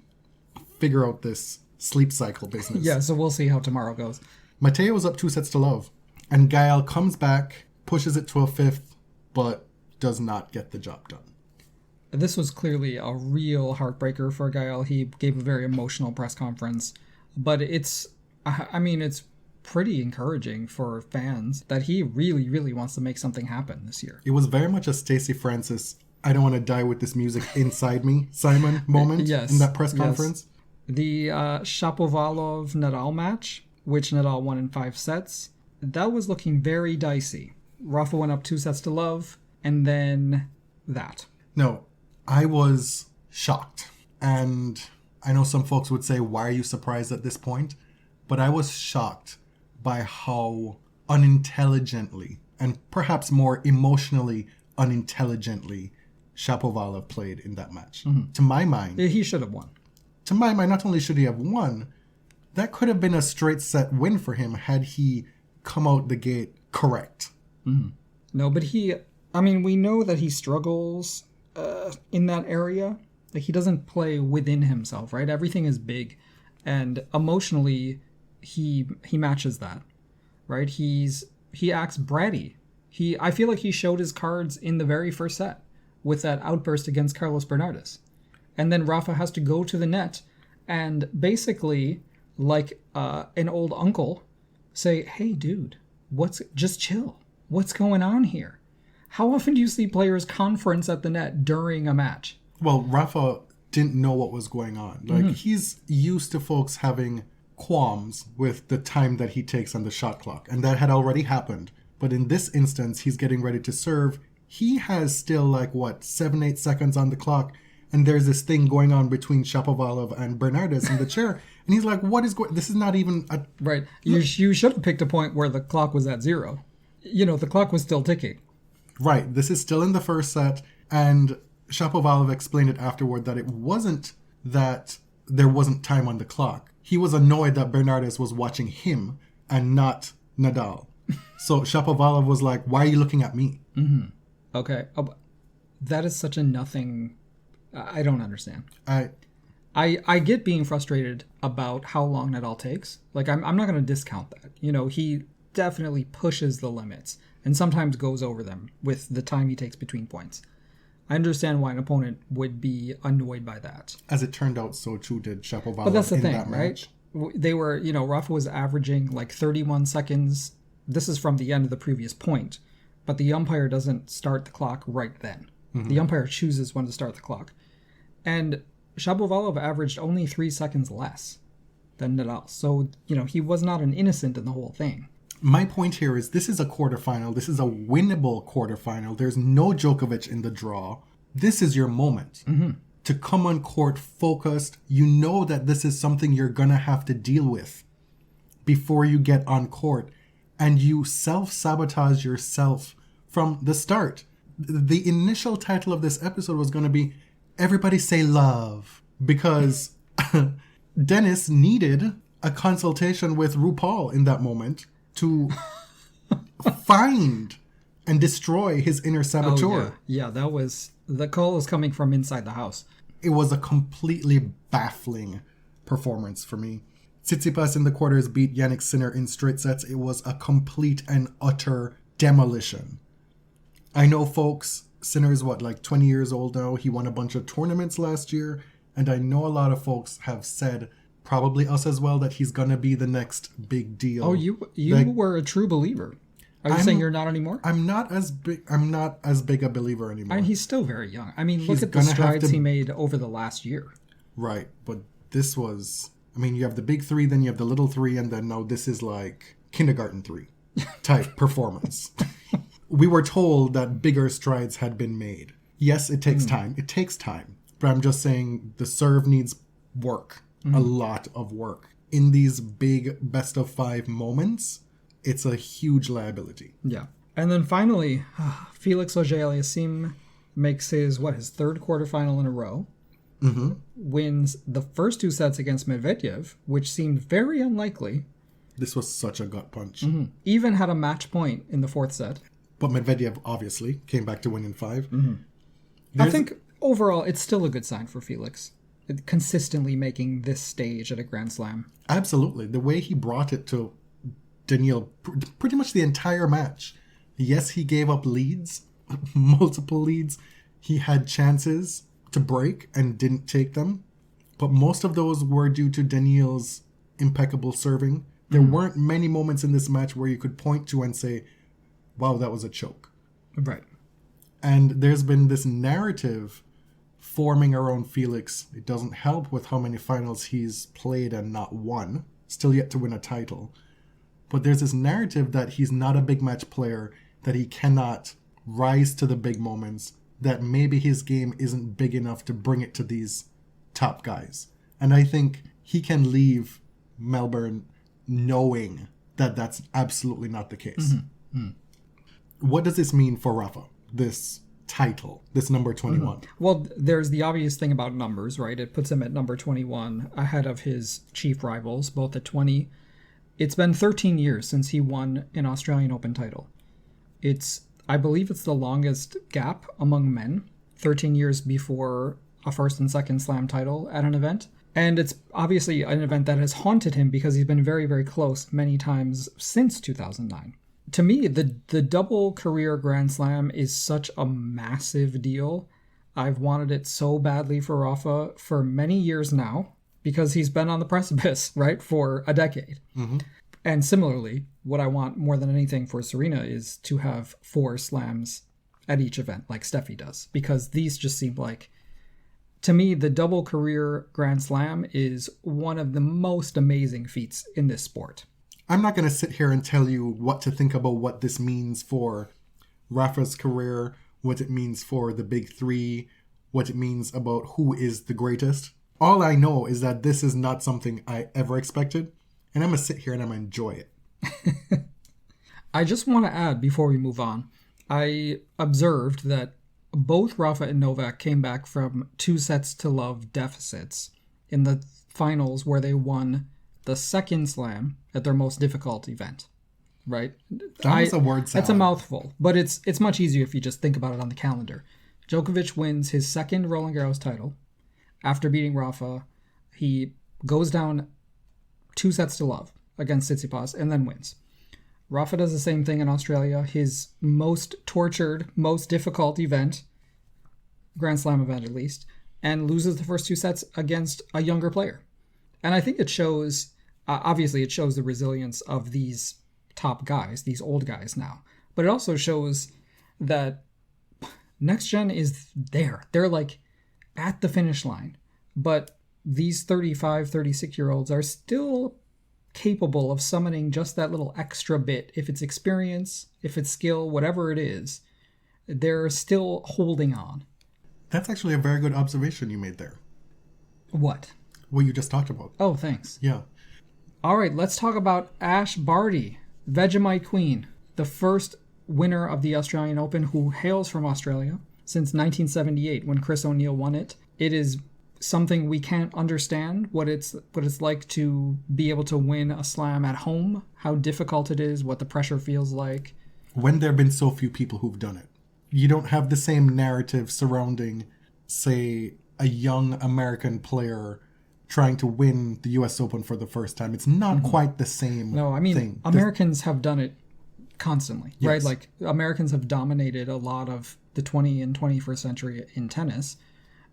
figure out this sleep cycle business. Yeah, so we'll see how tomorrow goes. Matteo was up 2 sets to love, and Gael comes back, pushes it to a 5th, but does not get the job done. This was clearly a real heartbreaker for Gael. He gave a very emotional press conference, but it's pretty encouraging for fans that he really, really wants to make something happen this year. It was very much a Stacey Francis, I don't want to die with this music inside me, Simon moment Yes, in that press conference. Yes. The Shapovalov-Nadal match, which Nadal won in 5 sets, that was looking very dicey. Rafa went up 2 sets to love, and then that. No, I was shocked. And I know some folks would say, why are you surprised at this point? But I was shocked by how unintelligently, and perhaps more emotionally unintelligently, Shapovalov played in that match. Mm-hmm. To my mind... He should have won. To my mind, not only should he have won, that could have been a straight set win for him had he come out the gate correct. Mm-hmm. No, but we know that he struggles in that area. Like, he doesn't play within himself, right? Everything is big. And emotionally, he matches that, right? He acts bratty. I feel like he showed his cards in the very first set with that outburst against Carlos Bernardes. And then Rafa has to go to the net and basically, like an old uncle, say, hey, dude, just chill. What's going on here? How often do you see players conference at the net during a match? Well, Rafa didn't know what was going on. Like, he's used to folks having qualms with the time that he takes on the shot clock. And that had already happened. But in this instance, he's getting ready to serve. He has still 7-8 seconds on the clock. And there's this thing going on between Shapovalov and Bernardes in the chair. And he's like, what is going... This is not even... Right. You should have picked a point where the clock was at 0. The clock was still ticking. Right. This is still in the first set. And Shapovalov explained it afterward that it wasn't that there wasn't time on the clock. He was annoyed that Bernardes was watching him and not Nadal. So Shapovalov was like, why are you looking at me? Mm-hmm. Okay. That is such a nothing... I don't understand. I get being frustrated about how long Nadal takes. Like, I'm not going to discount that. He definitely pushes the limits and sometimes goes over them with the time he takes between points. I understand why an opponent would be annoyed by that. As it turned out, so too did Shapovalov. But that's the thing, that right? They were, Rafa was averaging 31 seconds. This is from the end of the previous point, but the umpire doesn't start the clock right then. Mm-hmm. The umpire chooses when to start the clock. And Shapovalov averaged only 3 seconds less than Nadal. So, he was not an innocent in the whole thing. My point here is this is a quarterfinal. This is a winnable quarterfinal. There's no Djokovic in the draw. This is your moment to come on court focused. You know that this is something you're going to have to deal with before you get on court. And you self-sabotage yourself from the start. The initial title of this episode was going to be Everybody Say Love, because Dennis needed a consultation with RuPaul in that moment to find and destroy his inner saboteur. Oh, yeah, that was... The call is coming from inside the house. It was a completely baffling performance for me. Tsitsipas in the quarters beat Yannick Sinner in straight sets. It was a complete and utter demolition. I know, folks, Sinner's 20 years old now. He won a bunch of tournaments last year. And I know a lot of folks have said, probably us as well, that he's going to be the next big deal. Oh, you were a true believer. Are you saying you're not anymore? I'm not as big a believer anymore. I mean, he's still very young. I mean, look at the strides he made over the last year. Right, but this was... I mean, you have the big three, then you have the little three, and then now this is like kindergarten 3 type performance. We were told that bigger strides had been made. Yes, it takes time. It takes time. But I'm just saying the serve needs work. A lot of work. In these big best of 5 moments, it's a huge liability. Yeah. And then finally, Felix Auger-Aliassime makes his third quarterfinal in a row. Mm-hmm. Wins the first 2 sets against Medvedev, which seemed very unlikely. This was such a gut punch. Mm-hmm. Even had a match point in the 4th set. But Medvedev obviously came back to win in 5. Mm-hmm. I think overall it's still a good sign for Felix. Consistently making this stage at a Grand Slam. Absolutely. The way he brought it to Daniil pretty much the entire match. Yes, he gave up leads, multiple leads. He had chances to break and didn't take them. But most of those were due to Daniil's impeccable serving. There weren't many moments in this match where you could point to and say, wow, that was a choke. Right. And there's been this narrative forming around Felix. It doesn't help with how many finals he's played and not won. Still yet to win a title. But there's this narrative that he's not a big match player, that he cannot rise to the big moments, that maybe his game isn't big enough to bring it to these top guys. And I think he can leave Melbourne knowing that that's absolutely not the case. What does this mean for Rafa, this title, this number 21? Well, there's the obvious thing about numbers, right? It puts him at number 21 ahead of his chief rivals, both at 20. It's been 13 years since he won an Australian Open title. I believe it's the longest gap among men, 13 years before a first and second slam title at an event. And it's obviously an event that has haunted him because he's been very, very close many times since 2009. To me, the double career Grand Slam is such a massive deal. I've wanted it so badly for Rafa for many years now because he's been on the precipice, right, for a decade. And similarly, what I want more than anything for Serena is to have 4 slams at each event, like Steffi does, because these just seem like, to me, the double career Grand Slam is one of the most amazing feats in this sport. I'm not going to sit here and tell you what to think about what this means for Rafa's career, what it means for the big 3, what it means about who is the greatest. All I know is that this is not something I ever expected, and I'm going to sit here and I'm going to enjoy it. I just want to add, before we move on, I observed that both Rafa and Novak came back from 2-sets-to-love deficits in the finals where they won the second slam at their most difficult event, right? That was a word salad. That's a mouthful, but it's much easier if you just think about it on the calendar. Djokovic wins his second Roland Garros title. After beating Rafa, he goes down 2-sets-to-love against Tsitsipas and then wins. Rafa does the same thing in Australia, his most tortured, most difficult event, Grand Slam event at least, and loses the first 2 sets against a younger player. And I think it shows, obviously it shows the resilience of these top guys, these old guys now. But it also shows that next gen is there. They're like at the finish line. But these 35, 36-year-olds are still capable of summoning just that little extra bit. If it's experience, if it's skill, whatever it is, they're still holding on. That's actually a very good observation you made there. What? What you just talked about. Oh, thanks. Yeah. All right, let's talk about Ash Barty, Vegemite Queen, the first winner of the Australian Open who hails from Australia since 1978 when Chris O'Neill won it. It is something we can't understand, what it's like to be able to win a slam at home, how difficult it is, what the pressure feels like. When there have been so few people who've done it. You don't have the same narrative surrounding, say, a young American player trying to win the US Open for the first time. It's not quite the same No, I mean, thing. Americans have done it constantly, Yes. right? Like, Americans have dominated a lot of the 20th and 21st century in tennis.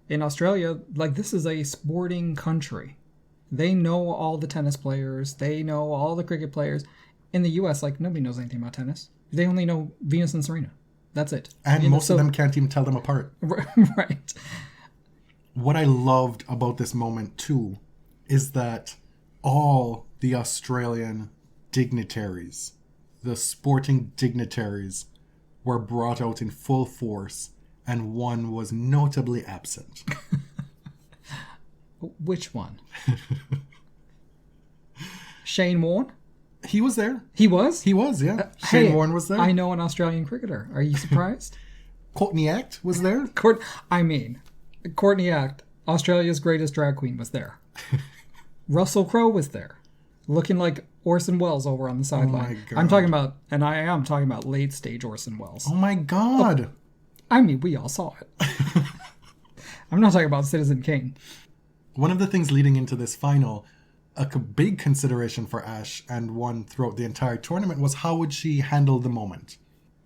In Australia, like, this is a sporting country. They know all the tennis players. They know all the cricket players. In the US, like, nobody knows anything about tennis. They only know Venus and Serena. That's it. And most of them can't even tell them apart. Right. What I loved about this moment too is that all the Australian dignitaries, the sporting dignitaries, were brought out in full force, and one was notably absent. Which one? Shane Warne? He was there. He was? He was, yeah. Shane Warne was there. I know an Australian cricketer. Are you surprised? Courtney Act was there. Courtney Act, Australia's greatest drag queen, was there. Russell Crowe was there, looking like Orson Welles over on the sideline. God. I'm talking about, and I am talking about late stage Orson Welles. Oh my God. I mean, we all saw it. I'm not talking about Citizen Kane. One of the things leading into this final, a big consideration for Ash, and one throughout the entire tournament, was how would she handle the moment.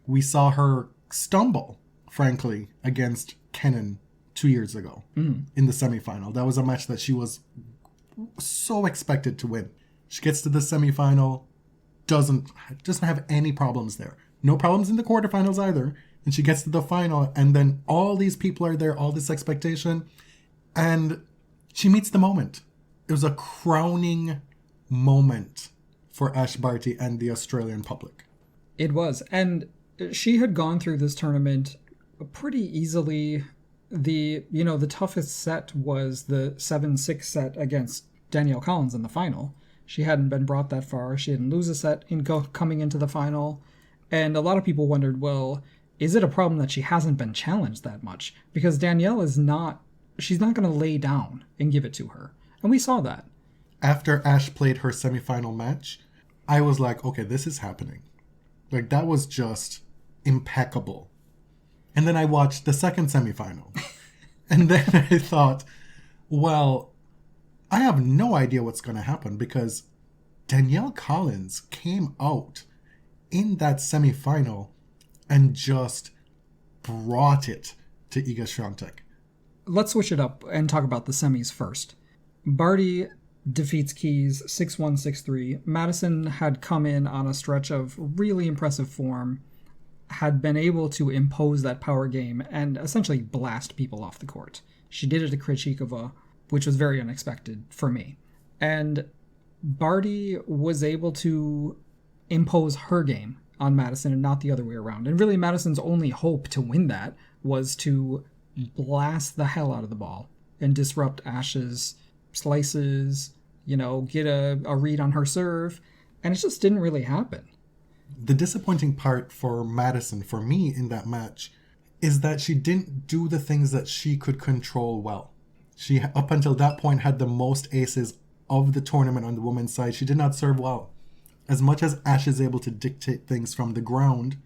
We saw her stumble, frankly, against Kenin 2 years ago in the semifinal. That was a match that she was so expected to win. She gets to the semifinal, doesn't have any problems there. No problems in the quarterfinals either. And she gets to the final, and then all these people are there, all this expectation, and she meets the moment. It was a crowning moment for Ash Barty and the Australian public. It was. And she had gone through this tournament pretty easily. The toughest set was the 7-6 set against Danielle Collins in the final. She hadn't been brought that far. She didn't lose a set coming into the final. And a lot of people wondered, well, is it a problem that she hasn't been challenged that much? Because Danielle she's not going to lay down and give it to her. And we saw that. After Ash played her semifinal match, I was like, okay, this is happening. Like, that was just impeccable. And then I watched the second semifinal. And then I thought, well, I have no idea what's going to happen, because Danielle Collins came out in that semifinal and just brought it to Iga Świątek. Let's switch it up and talk about the semis first. Barty defeats Keys 6-1, 6-3. Madison had come in on a stretch of really impressive form, had been able to impose that power game and essentially blast people off the court. She did it to Krejcikova, which was very unexpected for me. And Barty was able to impose her game on Madison and not the other way around. And really, Madison's only hope to win that was to blast the hell out of the ball and disrupt Ash's slices, get a read on her serve. And it just didn't really happen. The disappointing part for Madison, for me in that match, is that she didn't do the things that she could control well. She, up until that point, had the most aces of the tournament on the women's side. She did not serve well. As much as Ash is able to dictate things from the ground,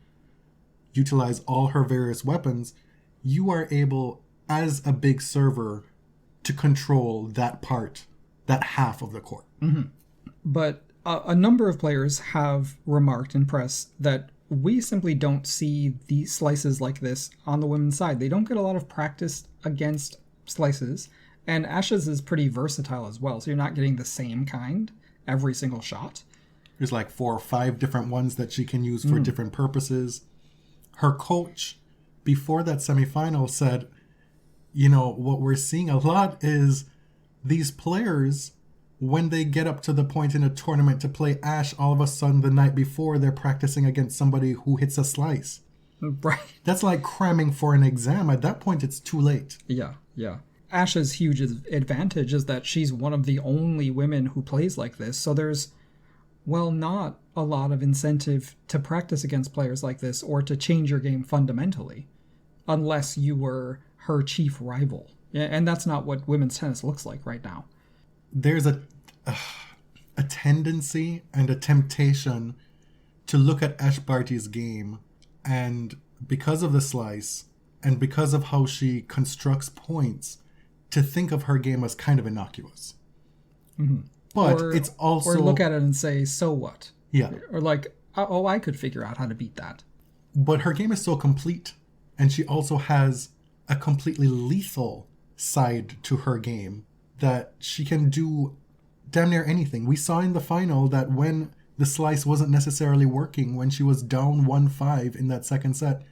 utilize all her various weapons, you are able, as a big server, to control that part, that half of the court. Mm-hmm. But a number of players have remarked in press that we simply don't see these slices like this on the women's side. They don't get a lot of practice against slices, and Ash's is pretty versatile as well, so you're not getting the same kind every single shot. There's like 4 or 5 different ones that she can use for different purposes. Her coach, before that semifinal, said, what we're seeing a lot is these players, when they get up to the point in a tournament to play Ash, all of a sudden the night before they're practicing against somebody who hits a slice. Right. That's like cramming for an exam. At that point, it's too late. Yeah. Ash's huge advantage is that she's one of the only women who plays like this, so there's not a lot of incentive to practice against players like this or to change your game fundamentally, unless you were her chief rival. And that's not what women's tennis looks like right now. There's a tendency and a temptation to look at Ash Barty's game, and because of the slice and because of how she constructs points, to think of her game as kind of innocuous. But Or- it's also... Or look at it and say, so what? Yeah. Or like, oh, I could figure out how to beat that. But her game is so complete, and she also has a completely lethal side to her game that she can do damn near anything. We saw in the final that when the slice wasn't necessarily working, when she was down 1-5 in that second set,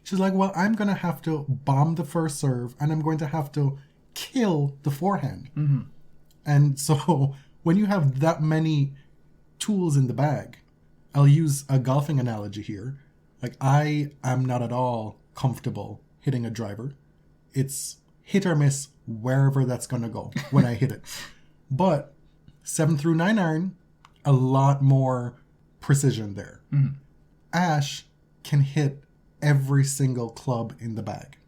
she's like, well, I'm going to have to bomb the first serve, and I'm going to have to kill the forehand. And so when you have that many tools in the bag, I'll use a golfing analogy here. Like, I am not at all comfortable hitting a driver. It's hit or miss wherever that's going to go when I hit it. But 7 through 9 iron, a lot more precision there. Ash can hit every single club in the bag.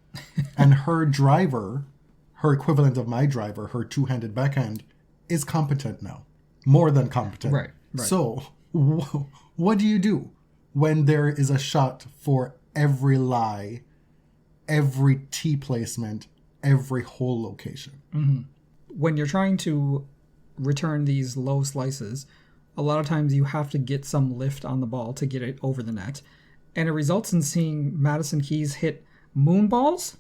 And her driver, her equivalent of my driver, her two-handed backhand, is competent now. More than competent. Right. So, what do you do when there is a shot for every lie, every tee placement, every hole location? When you're trying to return these low slices, a lot of times you have to get some lift on the ball to get it over the net. And it results in seeing Madison Keys hit moon balls.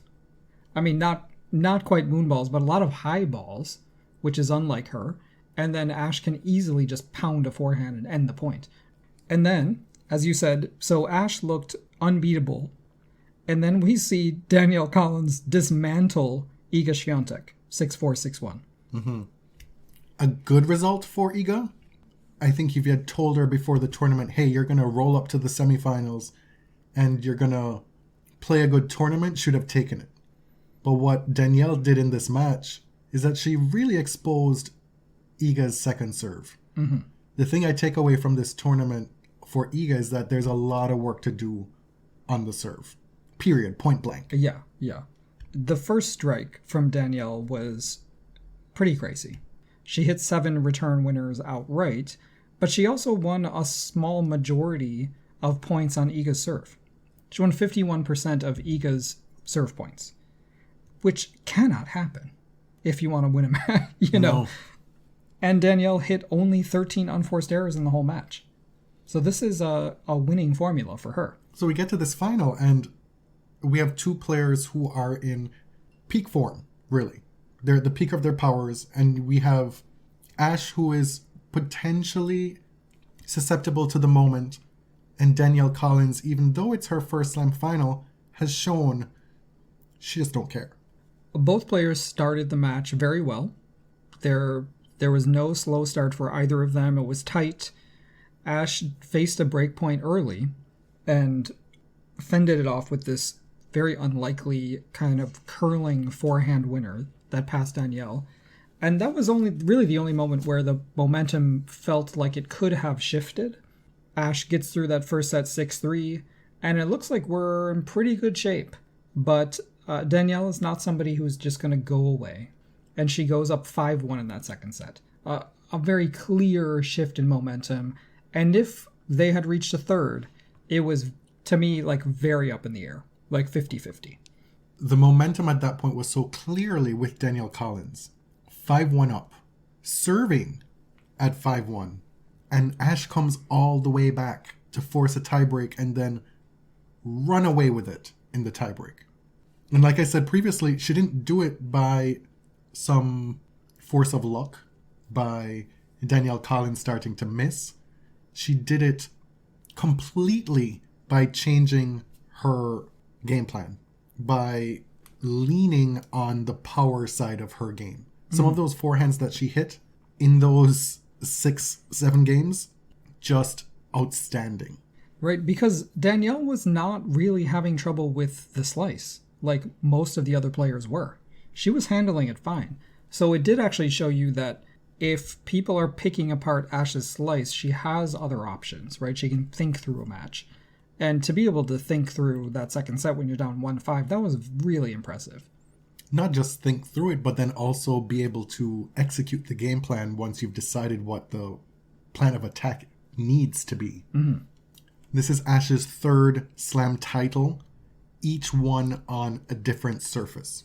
I mean, not quite moon balls, but a lot of high balls, which is unlike her. And then Ash can easily just pound a forehand and end the point. And then, as you said, so Ash looked unbeatable. And then we see Danielle Collins dismantle Iga Świątek, 6-4, 6-1. A good result for Iga? I think if you had told her before the tournament, hey, you're going to roll up to the semifinals and you're going to play a good tournament, should have taken it. But what Danielle did in this match is that she really exposed Iga's second serve. The thing I take away from this tournament for Iga is that there's a lot of work to do on the serve. Period. Point blank. Yeah. The first strike from Danielle was pretty crazy. She hit 7 return winners outright, but she also won a small majority of points on Iga's serve. She won 51% of Iga's serve points, which cannot happen if you want to win a match, know. No. And Danielle hit only 13 unforced errors in the whole match. So this is a winning formula for her. So we get to this final, and we have two players who are in peak form, really. They're at the peak of their powers, and we have Ash, who is potentially susceptible to the moment, and Danielle Collins, even though it's her first slam final, has shown she just don't care. Both players started the match very well. There was no slow start for either of them. It was tight. Ash faced a break point early and fended it off with this very unlikely kind of curling forehand winner that passed Danielle. And that was really the only moment where the momentum felt like it could have shifted. Ash gets through that first set 6-3, and it looks like we're in pretty good shape. But Danielle is not somebody who's just going to go away. And she goes up 5-1 in that second set. A very clear shift in momentum. And if they had reached a third, it was, to me, like very up in the air. Like 50-50. The momentum at that point was so clearly with Danielle Collins. 5-1 up. Serving at 5-1. And Ash comes all the way back to force a tiebreak and then run away with it in the tiebreak. And like I said previously, she didn't do it by some force of luck, by Danielle Collins starting to miss. She did it completely by changing her game plan, by leaning on the power side of her game. Some of those forehands that she hit in those 6-7 games, just outstanding. Right, because Danielle was not really having trouble with the slice, like most of the other players were. She was handling it fine. So it did actually show you that if people are picking apart Ash's slice, she has other options, right? She can think through a match. And to be able to think through that second set when you're down 1-5, that was really impressive. Not just think through it, but then also be able to execute the game plan once you've decided what the plan of attack needs to be. Mm-hmm. This is Ash's third slam title, each one on a different surface.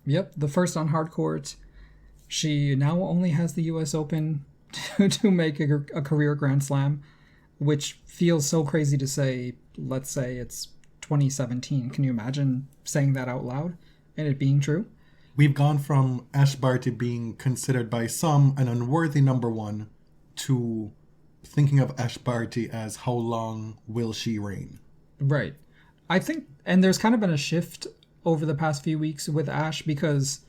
Yep, the first on hard court, She now only has the US Open to make a career Grand Slam, which feels so crazy to say. Let's say it's 2017. Can you imagine saying that out loud and it being true? We've gone from Ash Barty being considered by some an unworthy number one to thinking of Ash Barty as how long will she reign? Right. I think, and there's kind of been a shift over the past few weeks with Ash because,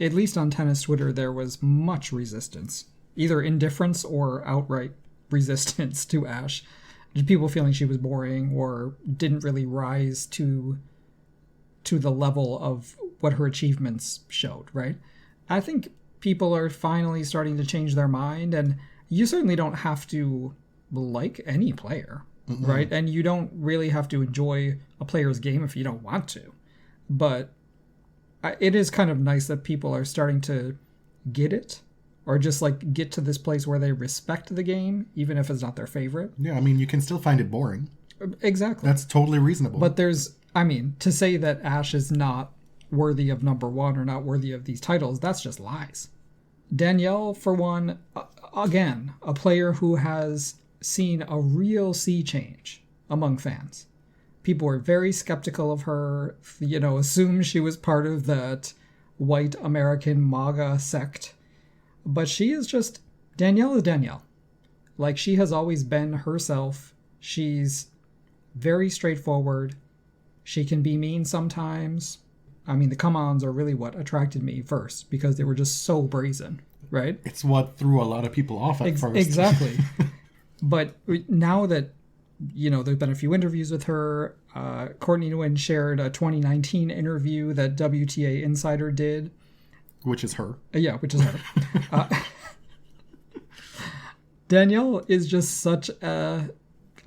at least on tennis Twitter, there was much resistance. Either indifference or outright resistance to Ash. Just people feeling she was boring or didn't really rise to the level of what her achievements showed, right? I think people are finally starting to change their mind, and you certainly don't have to like any player, right? And you don't really have to enjoy a player's game if you don't want to. But it is kind of nice that people are starting to get it, or just like get to this place where they respect the game, even if it's not their favorite. Yeah, I mean, you can still find it boring. Exactly. That's totally reasonable. But to say that Ash is not worthy of number one or not worthy of these titles, that's just lies. DanYell, for one, again, a player who has seen a real sea change among fans. People were very skeptical of her, assumed she was part of that white American MAGA sect. But she is just, DanYell is DanYell. Like, she has always been herself. She's very straightforward. She can be mean sometimes. I mean, the come-ons are really what attracted me first, because they were just so brazen, right? It's what threw a lot of people off at first. Exactly. But now that, there's been a few interviews with her, Courtney Nguyen shared a 2019 interview that WTA Insider did. Which is her. Yeah, which is her. DanYell is just such a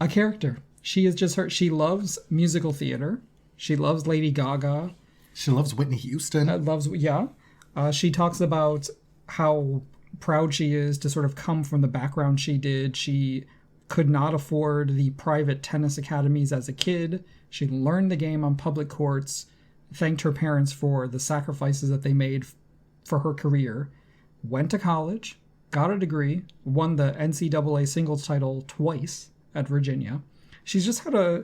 character. She is just her. She loves musical theater. She loves Lady Gaga. She loves Whitney Houston. She talks about how proud she is to sort of come from the background she did. She could not afford the private tennis academies as a kid. She learned the game on public courts, thanked her parents for the sacrifices that they made for her career, went to college, got a degree, won the NCAA singles title twice at Virginia. She's just had a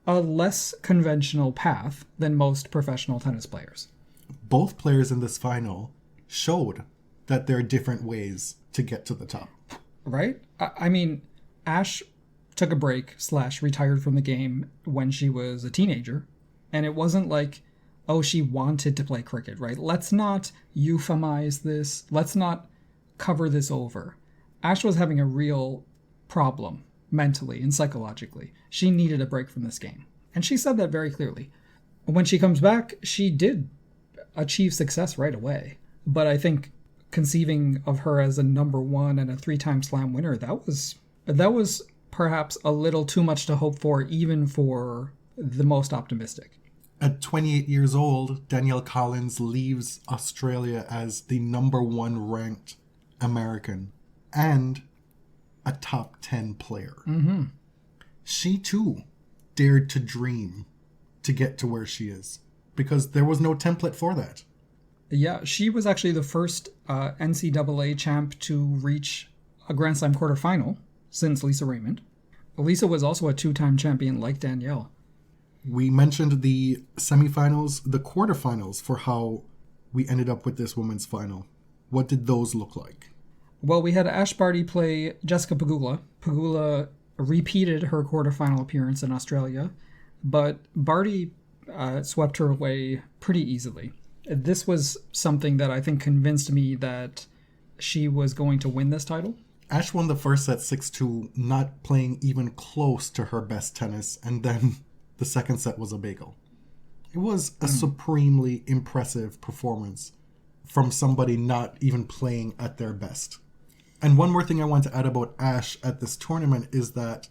less conventional path than most professional tennis players. Both players in this final showed that there are different ways to get to the top. Right? I mean, Ash took a break / retired from the game when she was a teenager. And it wasn't like, oh, she wanted to play cricket, right? Let's not euphemize this. Let's not cover this over. Ash was having a real problem mentally and psychologically. She needed a break from this game. And she said that very clearly. When she comes back, she did achieve success right away. But I think conceiving of her as a number one and a 3-time slam winner, that was perhaps a little too much to hope for, even for the most optimistic. At 28 years old, Danielle Collins leaves Australia as the number one ranked American and a top 10 player. Mm-hmm. She too dared to dream to get to where she is, because there was no template for that. Yeah, she was actually the first NCAA champ to reach a Grand Slam quarterfinal since Lisa Raymond. Lisa was also a 2-time champion like DanYell. We mentioned the semifinals, the quarterfinals for how we ended up with this women's final. What did those look like? Well, we had Ash Barty play Jessica Pegula. Pegula repeated her quarterfinal appearance in Australia, but Barty swept her away pretty easily. This was something that I think convinced me that she was going to win this title. Ash won the first set 6-2, not playing even close to her best tennis, and then the second set was a bagel. It was a supremely impressive performance from somebody not even playing at their best. And one more thing I want to add about Ash at this tournament is that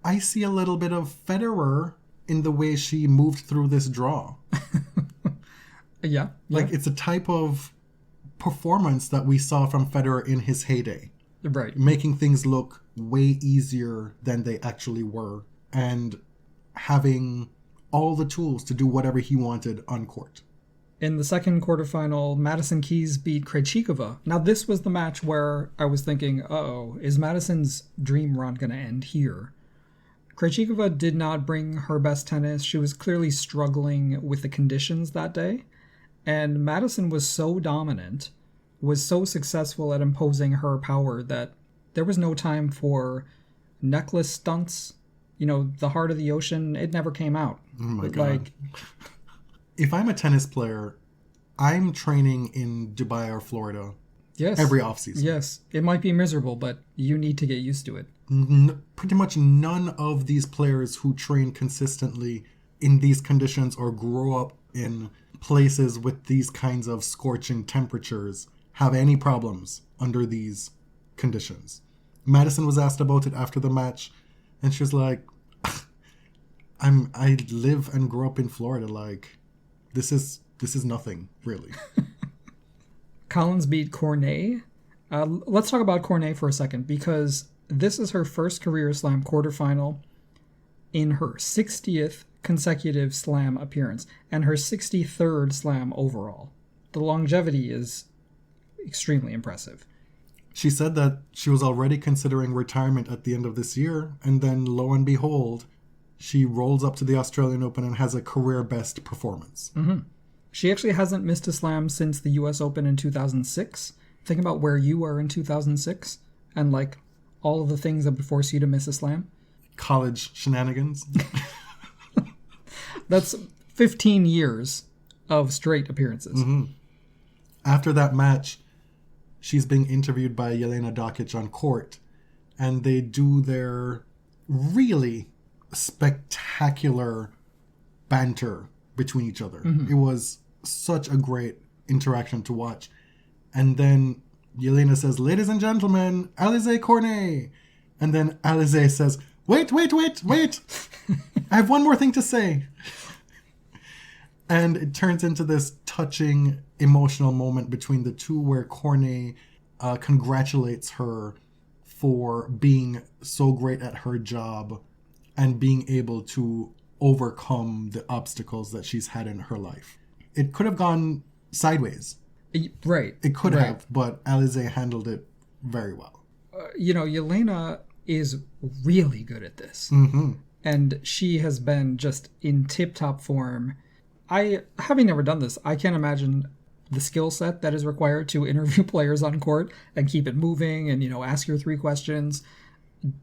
I see a little bit of Federer in the way she moved through this draw. Yeah. Like, it's a type of performance that we saw from Federer in his heyday. Right. Making things look way easier than they actually were, and having all the tools to do whatever he wanted on court. In the second quarterfinal, Madison Keys beat Krejcikova. Now, this was the match where I was thinking, uh-oh, is Madison's dream run going to end here? Krejcikova did not bring her best tennis. She was clearly struggling with the conditions that day. And Madison was so dominant, was so successful at imposing her power that there was no time for necklace stunts. You know, the heart of the ocean, it never came out. Oh my God. If I'm a tennis player, I'm training in Dubai or Florida every offseason. Yes, it might be miserable, but you need to get used to it. Pretty much none of these players who train consistently in these conditions or grow up in places with these kinds of scorching temperatures have any problems under these conditions. Madison was asked about it after the match, and she was like, I live and grew up in Florida. Like, this is nothing, really. Collins beat Cornet. Let's talk about Cornet for a second, because this is her first career slam quarterfinal in her 60th consecutive slam appearance and her 63rd slam overall. The longevity is extremely impressive. She said that she was already considering retirement at the end of this year, and then lo and behold, she rolls up to the Australian Open and has a career best performance. Mm-hmm. She actually hasn't missed a slam since the US Open in 2006. Think about where you were in 2006 and like all of the things that would force you to miss a slam. College shenanigans. That's 15 years of straight appearances. Mm-hmm. After that match, she's being interviewed by Jelena Dokic on court, and they do their really spectacular banter between each other. Mm-hmm. It was such a great interaction to watch. And then Jelena says, "Ladies and gentlemen, Alizé Cornet." And then Alizé says, wait. I have one more thing to say. And it turns into this touching, emotional moment between the two where Cornet congratulates her for being so great at her job and being able to overcome the obstacles that she's had in her life. It could have gone sideways. Right. It could have, but Alizé handled it very well. Jelena is really good at this. Mm-hmm. And she has been just in tip-top form. Having never done this, I can't imagine the skill set that is required to interview players on court and keep it moving and, ask your 3 questions.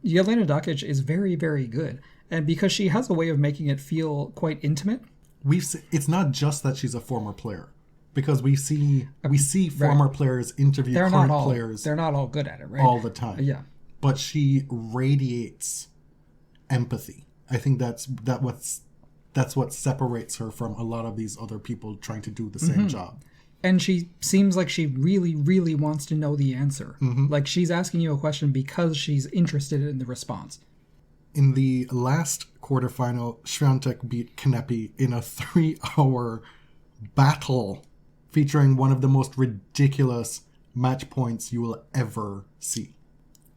Jelena Dokic is very, very good. And because she has a way of making it feel quite intimate. It's not just that she's a former player. Because we see former players interview current players. They're not all good at it, right? All the time. Yeah. But she radiates empathy. I think that's what separates her from a lot of these other people trying to do the same job. And she seems like she really, really wants to know the answer. Mm-hmm. Like she's asking you a question because she's interested in the response. In the last quarterfinal, Swiatek beat Kanepi in a 3-hour battle featuring one of the most ridiculous match points you will ever see.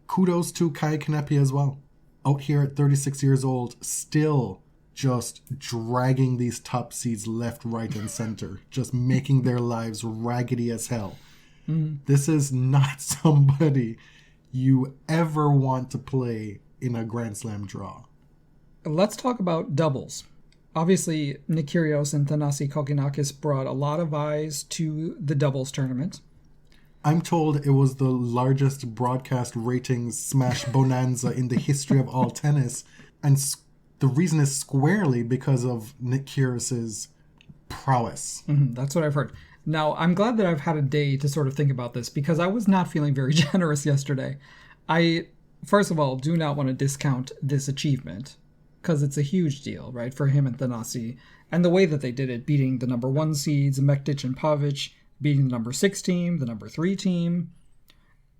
Kudos to Kai Kanepi as well. Out here at 36 years old, still just dragging these top seeds left, right, and center. Just making their lives raggedy as hell. Mm. This is not somebody you ever want to play in a Grand Slam draw. Let's talk about doubles. Obviously, Nick Kyrgios and Thanasi Kokkinakis brought a lot of eyes to the doubles tournament. I'm told it was the largest broadcast ratings smash bonanza in the history of all tennis. And the reason is squarely because of Nick Kyrgios's prowess. Mm-hmm, that's what I've heard. Now, I'm glad that I've had a day to sort of think about this because I was not feeling very generous yesterday. I, first of all, do not want to discount this achievement because it's a huge deal, right, for him and Thanasi. And the way that they did it, beating the number 1 seeds, Mektic and Pavic, beating the number 6 team, the number 3 team.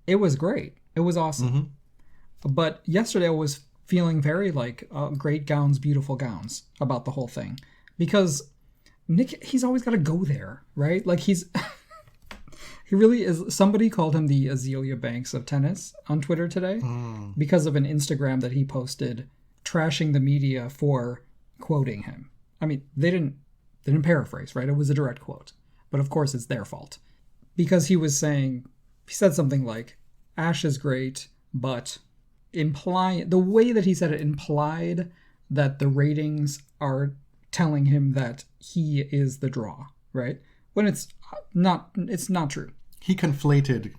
It was great. It was awesome. Mm-hmm. But yesterday I was feeling very like great gowns, beautiful gowns about the whole thing. Because Nick, he's always got to go there, right? Like he really is. Somebody called him the Azealia Banks of tennis on Twitter today because of an Instagram that he posted trashing the media for quoting him. I mean, they didn't paraphrase, right? It was a direct quote. but of course it's their fault. Because he said something like, Ash is great, but the way that he said it implied that the ratings are telling him that he is the draw, right? When it's not true. He conflated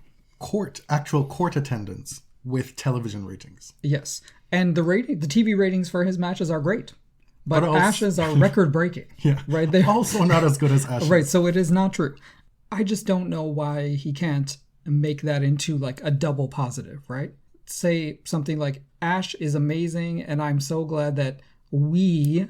actual court attendance with television ratings. Yes. And the TV ratings for his matches are great. But also, Ash's are record-breaking. Yeah. Right? They're also not as good as Ash's. Right, so it is not true. I just don't know why he can't make that into like a double positive, right? Say something like, Ash is amazing, and I'm so glad that we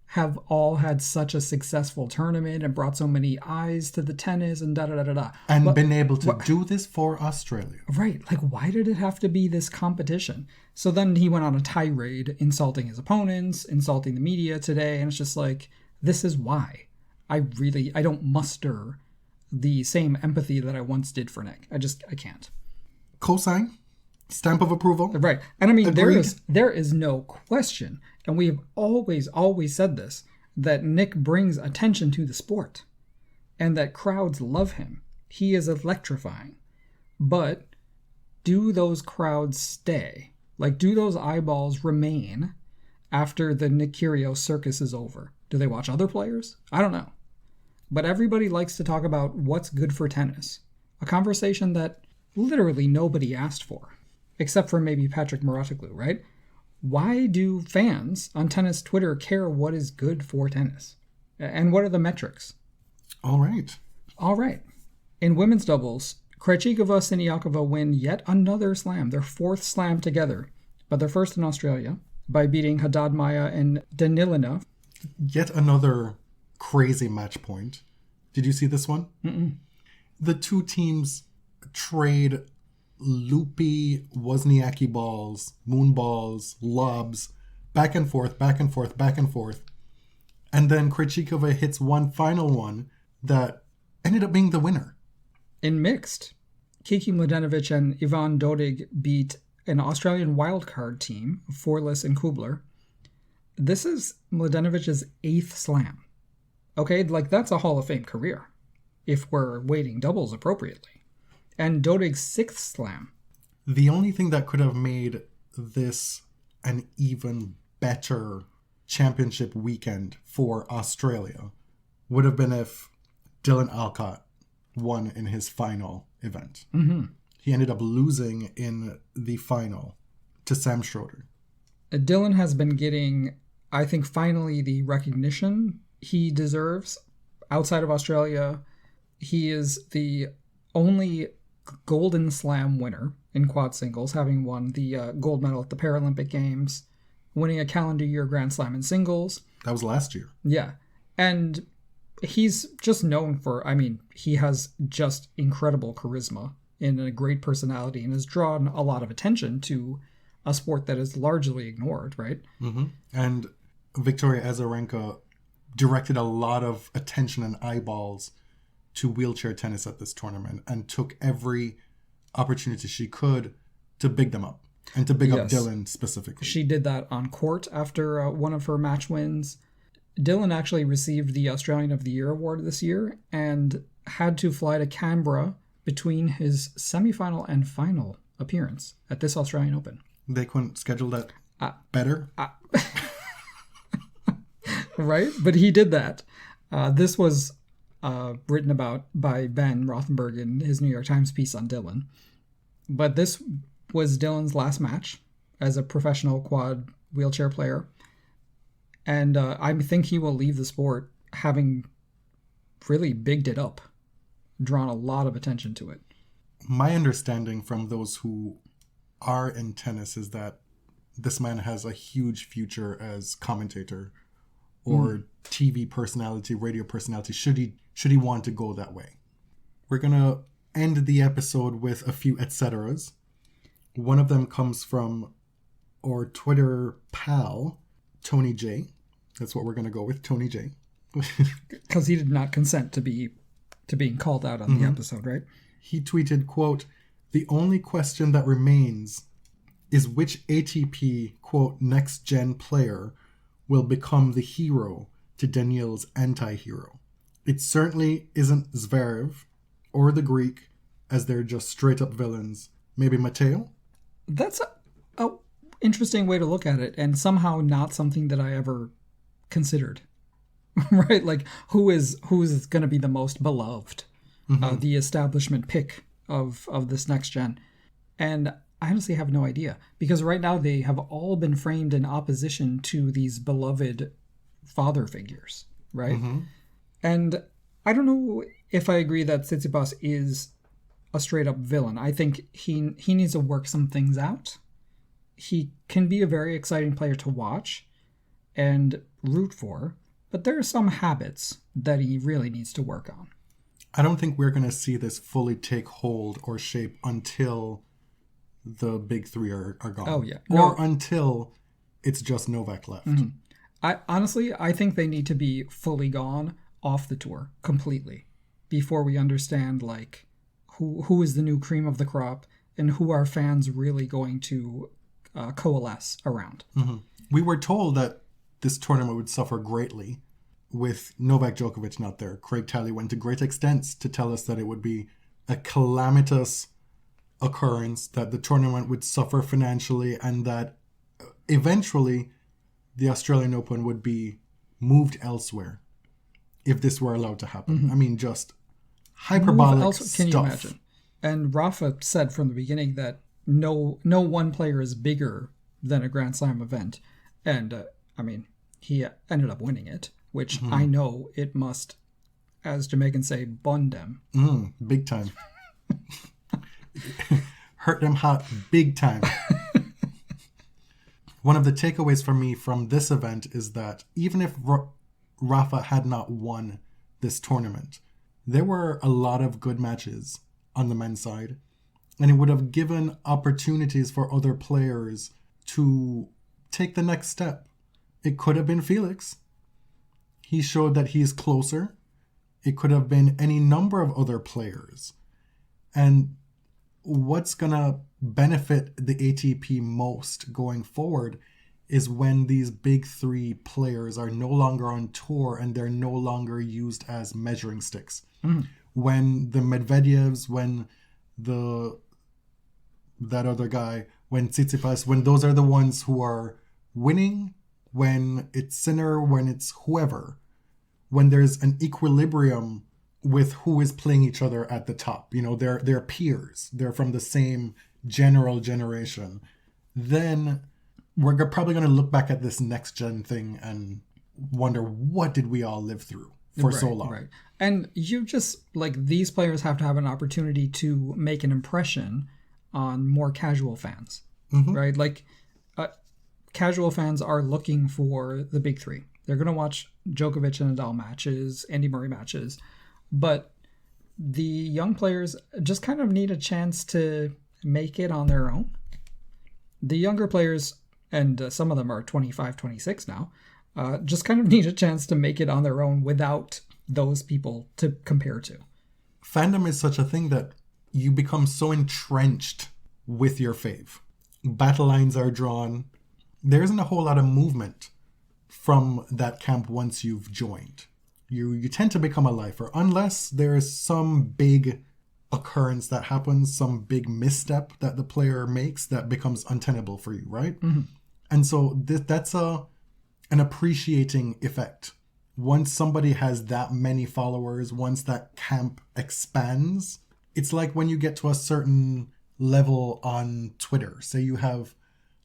have all had such a successful tournament and brought so many eyes to the tennis and da-da-da-da-da. And been able to do this for Australia. Right. Like, why did it have to be this competition? So then he went on a tirade insulting his opponents, insulting the media today, and it's just like, this is why. I don't muster the same empathy that I once did for Nick. I can't. Cosign? Stamp of approval? Right. And I mean, Agreed. there is no question, and we have always said this, that Nick brings attention to the sport and that crowds love him. He is electrifying. But do those crowds stay? Like, do those eyeballs remain after the Nick Kyrgios circus is over? Do they watch other players? I don't know. But everybody likes to talk about what's good for tennis. A conversation that literally nobody asked for. Except for maybe Patrick Mouratoglou, right? Why do fans on tennis Twitter care what is good for tennis? And what are the metrics? All right. In women's doubles, Krejcikova and Siniakova win yet another slam, their fourth slam together, but their first in Australia, by beating Haddad Maia and Danilina. Yet another crazy match point. Did you see this one? Mm-mm. The two teams trade loopy Wozniacki balls, moon balls, lobs, back and forth, back and forth, back and forth. And then Krejcikova hits one final one that ended up being the winner. In mixed, Kiki Mladenovic and Ivan Dodig beat an Australian wildcard team, Forlis and Kubler. This is Mladenovic's 8th slam. Okay, like that's a Hall of Fame career, if we're weighting doubles appropriately. And Dodig's 6th slam. The only thing that could have made this an even better championship weekend for Australia would have been if Dylan Alcott won in his final event. Mm-hmm. He ended up losing in the final to Sam Schroeder. Dylan has been getting, I think, finally the recognition he deserves. Outside of Australia, he is the only Golden Slam winner in quad singles, having won the gold medal at the Paralympic Games, winning a calendar year Grand Slam in singles. That was last year. Yeah. And he's just known for, he has just incredible charisma and a great personality and has drawn a lot of attention to a sport that is largely ignored, right? Mm-hmm. And Victoria Azarenka directed a lot of attention and eyeballs to wheelchair tennis at this tournament and took every opportunity she could to big them up and to big up Dylan specifically. She did that on court after one of her match wins. Dylan actually received the Australian of the Year award this year and had to fly to Canberra between his semifinal and final appearance at this Australian Open. They couldn't schedule that better? Right? But he did that. This was written about by Ben Rothenberg in his New York Times piece on Dylan. But this was Dylan's last match as a professional quad wheelchair player. And I think he will leave the sport having really bigged it up, drawn a lot of attention to it. My understanding from those who are in tennis is that this man has a huge future as commentator or TV personality, radio personality, should he want to go that way. We're going to end the episode with a few et ceteras. One of them comes from our Twitter pal, Tony J. That's what we're going to go with, Tony J. Because he did not consent to being called out on the episode, right? He tweeted, quote, "The only question that remains is which ATP, quote, next-gen player will become the hero to Daniil's anti-hero. It certainly isn't Zverev or the Greek, as they're just straight up villains. Maybe Matteo? That's a interesting way to look at it, and somehow not something that I ever considered. Right? Like, who is going to be the most beloved? The establishment pick of this next gen. And I honestly have no idea, because right now they have all been framed in opposition to these beloved father figures, right? And I don't know if I agree that Tsitsipas is a straight up villain. I think he needs to work some things out. He can be a very exciting player to watch and root for, but there are some habits that he really needs to work on. I don't think we're going to see this fully take hold or shape until the big three are gone. Oh, yeah. Or until it's just Novak left. I think they need to be fully gone off the tour completely before we understand like who is the new cream of the crop and who are fans really going to coalesce around. We were told that this tournament would suffer greatly with Novak Djokovic not there. Craig Talley went to great extents to tell us that it would be a calamitous occurrence, that the tournament would suffer financially, and that eventually the Australian Open would be moved elsewhere if this were allowed to happen. I mean, just hyperbolic stuff. Can you imagine? And Rafa said from the beginning that no one player is bigger than a Grand Slam event. And, he ended up winning it, which I know it must, as Jamaicans say, bun them. Big time. Hurt them hot big time. One of the takeaways for me from this event is that even if Rafa had not won this tournament, there were a lot of good matches on the men's side, and it would have given opportunities for other players to take the next step. It could have been Felix. He showed that he's closer. It could have been any number of other players. And what's going to benefit the ATP most going forward is when these big three players are no longer on tour and they're no longer used as measuring sticks. When the Medvedevs, when that other guy, when Tsitsipas, when those are the ones who are winning, when it's Sinner, when it's whoever, when there's an equilibrium with who is playing each other at the top, they're peers, they're from the same general generation, then we're probably going to look back at this next gen thing and wonder, what did we all live through for so long? Right. And you just, these players have to have an opportunity to make an impression on more casual fans, right? Casual fans are looking for the big three. They're going to watch Djokovic and Nadal matches, Andy Murray matches, but the young players just kind of need a chance to make it on their own. The younger players, and some of them are 25, 26 now, just kind of need a chance to make it on their own without those people to compare to. Fandom is such a thing that you become so entrenched with your fave. Battle lines are drawn. There isn't a whole lot of movement from that camp once you've joined. You tend to become a lifer unless there's some big occurrence that happens, some big misstep that the player makes that becomes untenable for you, right? And so that's an appreciating effect. Once somebody has that many followers, once that camp expands, it's like when you get to a certain level on Twitter. Say you have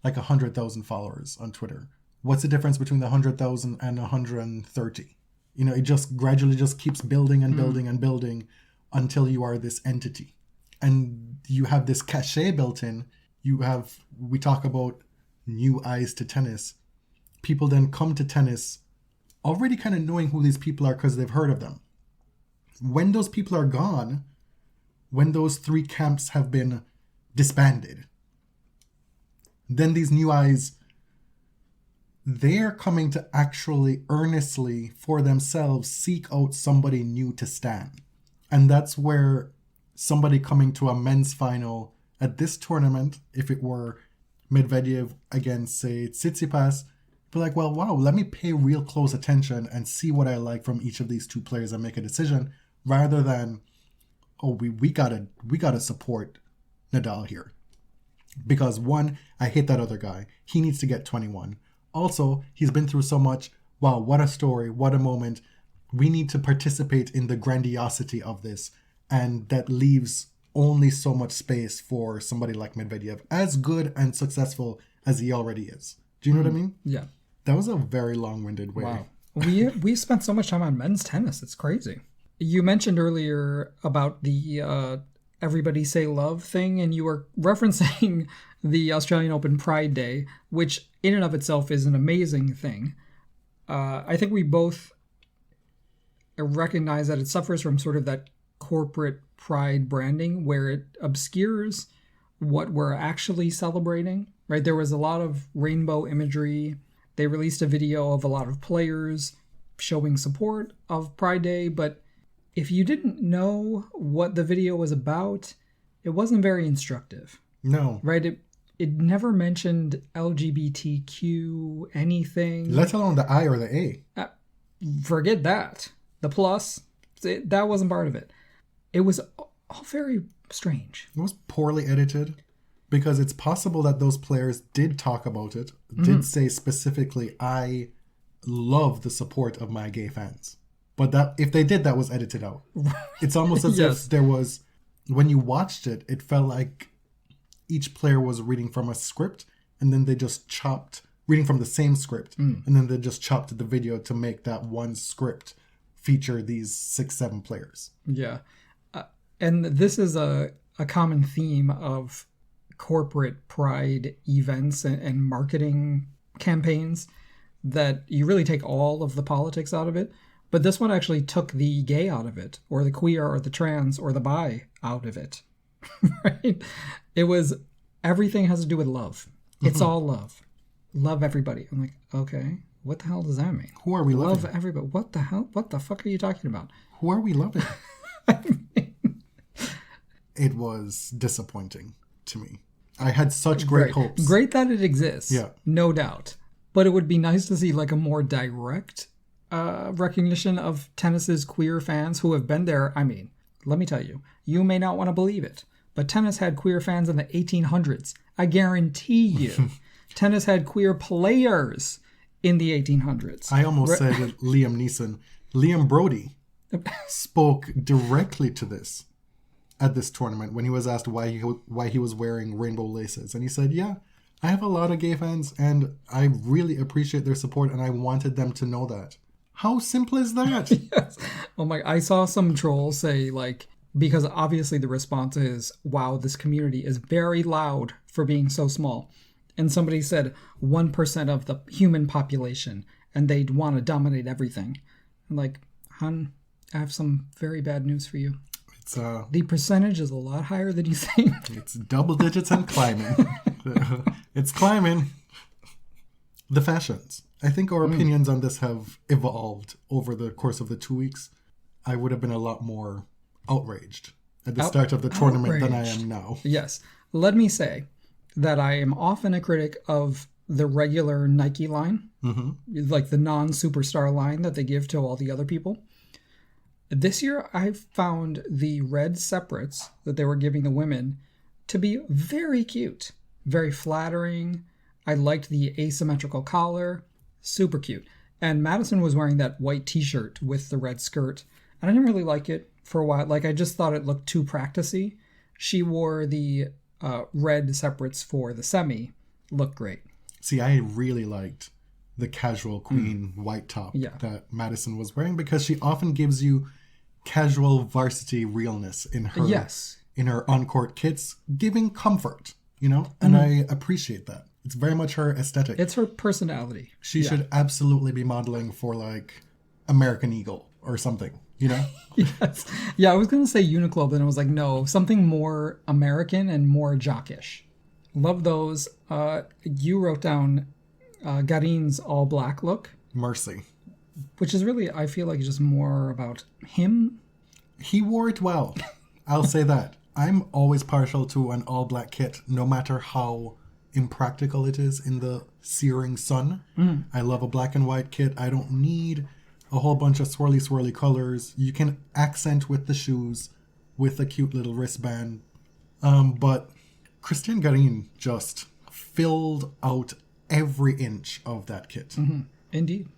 100,000 followers on Twitter. What's the difference between the 100,000 and 130? It just gradually just keeps building and building and building until you are this entity. And you have this cachet built in. We talk about new eyes to tennis. People then come to tennis already kind of knowing who these people are because they've heard of them. When those people are gone, when those three camps have been disbanded, then these new eyes, they're coming to actually earnestly for themselves seek out somebody new to stand. And that's where somebody coming to a men's final at this tournament, if it were Medvedev against, say, Tsitsipas, Be like, well, wow, let me pay real close attention and see what I like from each of these two players and make a decision, rather than, oh, we gotta support Nadal here. Because one, I hate that other guy. He needs to get 21. Also, he's been through so much. Wow, what a story, what a moment. We need to participate in the grandiosity of this. And that leaves only so much space for somebody like Medvedev, as good and successful as he already is. Do you know what I mean? Yeah. That was a very long-winded way. Wow. We've spent so much time on men's tennis. It's crazy. You mentioned earlier about the Everybody Say Love thing, and you were referencing the Australian Open Pride Day, which in and of itself is an amazing thing. I think we both recognize that it suffers from sort of that corporate pride branding where it obscures what we're actually celebrating, right? There was a lot of rainbow imagery. They released a video of a lot of players showing support of Pride Day, but if you didn't know what the video was about, it wasn't very instructive. No. Right? It never mentioned LGBTQ anything. Let alone the I or the A. Forget that. The plus, that wasn't part of it. It was all very strange. It was poorly edited, because it's possible that those players did talk about it, did say specifically, I love the support of my gay fans. But that if they did, that was edited out. It's almost as if there was, when you watched it, it felt like each player was reading from a script, and then they just reading from the same script, and then they just chopped the video to make that one script feature these 6-7 players. Yeah. And this is a common theme of corporate pride events and marketing campaigns, that you really take all of the politics out of it. But this one actually took the gay out of it, or the queer, or the trans, or the bi out of it. Right? It was, everything has to do with love. It's all love. Love everybody. I'm like, okay, what the hell does that mean? Who are we loving? Love everybody. What the hell? What the fuck are you talking about? Who are we loving? It was disappointing to me. I had such great hopes. Great that it exists. Yeah. No doubt. But it would be nice to see like a more direct recognition of tennis's queer fans who have been there. I mean, let me tell you, you may not want to believe it, but tennis had queer fans in the 1800s. I guarantee you. Tennis had queer players in the 1800s. I almost said Liam Neeson. Liam Brody spoke directly to this at this tournament when he was asked why he was wearing rainbow laces. And he said, yeah, I have a lot of gay fans and I really appreciate their support and I wanted them to know that. How simple is that? Yes. Oh my, I saw some trolls say like, because obviously the response is, wow, this community is very loud for being so small. And somebody said 1% of the human population and they'd want to dominate everything. I'm like, hon, I have some very bad news for you. It's the percentage is a lot higher than you think. It's double digits and climbing. It's climbing. The fashions. I think our opinions on this have evolved over the course of the 2 weeks. I would have been a lot more outraged at the start of the tournament than I am now. Yes. Let me say that I am often a critic of the regular Nike line, like the non-superstar line that they give to all the other people. This year, I found the red separates that they were giving the women to be very cute, very flattering. I liked the asymmetrical collar, super cute. And Madison was wearing that white t-shirt with the red skirt. And I didn't really like it for a while. Like, I just thought it looked too practicey. She wore the red separates for the semi. Looked great. See, I really liked the casual queen white top that Madison was wearing because she often gives you casual varsity realness in her in her on-court kits, giving comfort, you know? And I appreciate that. It's very much her aesthetic. It's her personality. She should absolutely be modeling for like American Eagle or something, you know? Yes. Yeah, I was going to say Uniqlo, but I was like, no, something more American and more jockish. Love those. You wrote down Garin's all black look. Mercy. Which is really, I feel like, just more about him. He wore it well. I'll say that. I'm always partial to an all black kit, no matter how impractical it is in the searing sun. I love a black and white kit. I don't need a whole bunch of swirly colors. You can accent with the shoes with a cute little wristband. But Christian Garin just filled out every inch of that kit. Indeed.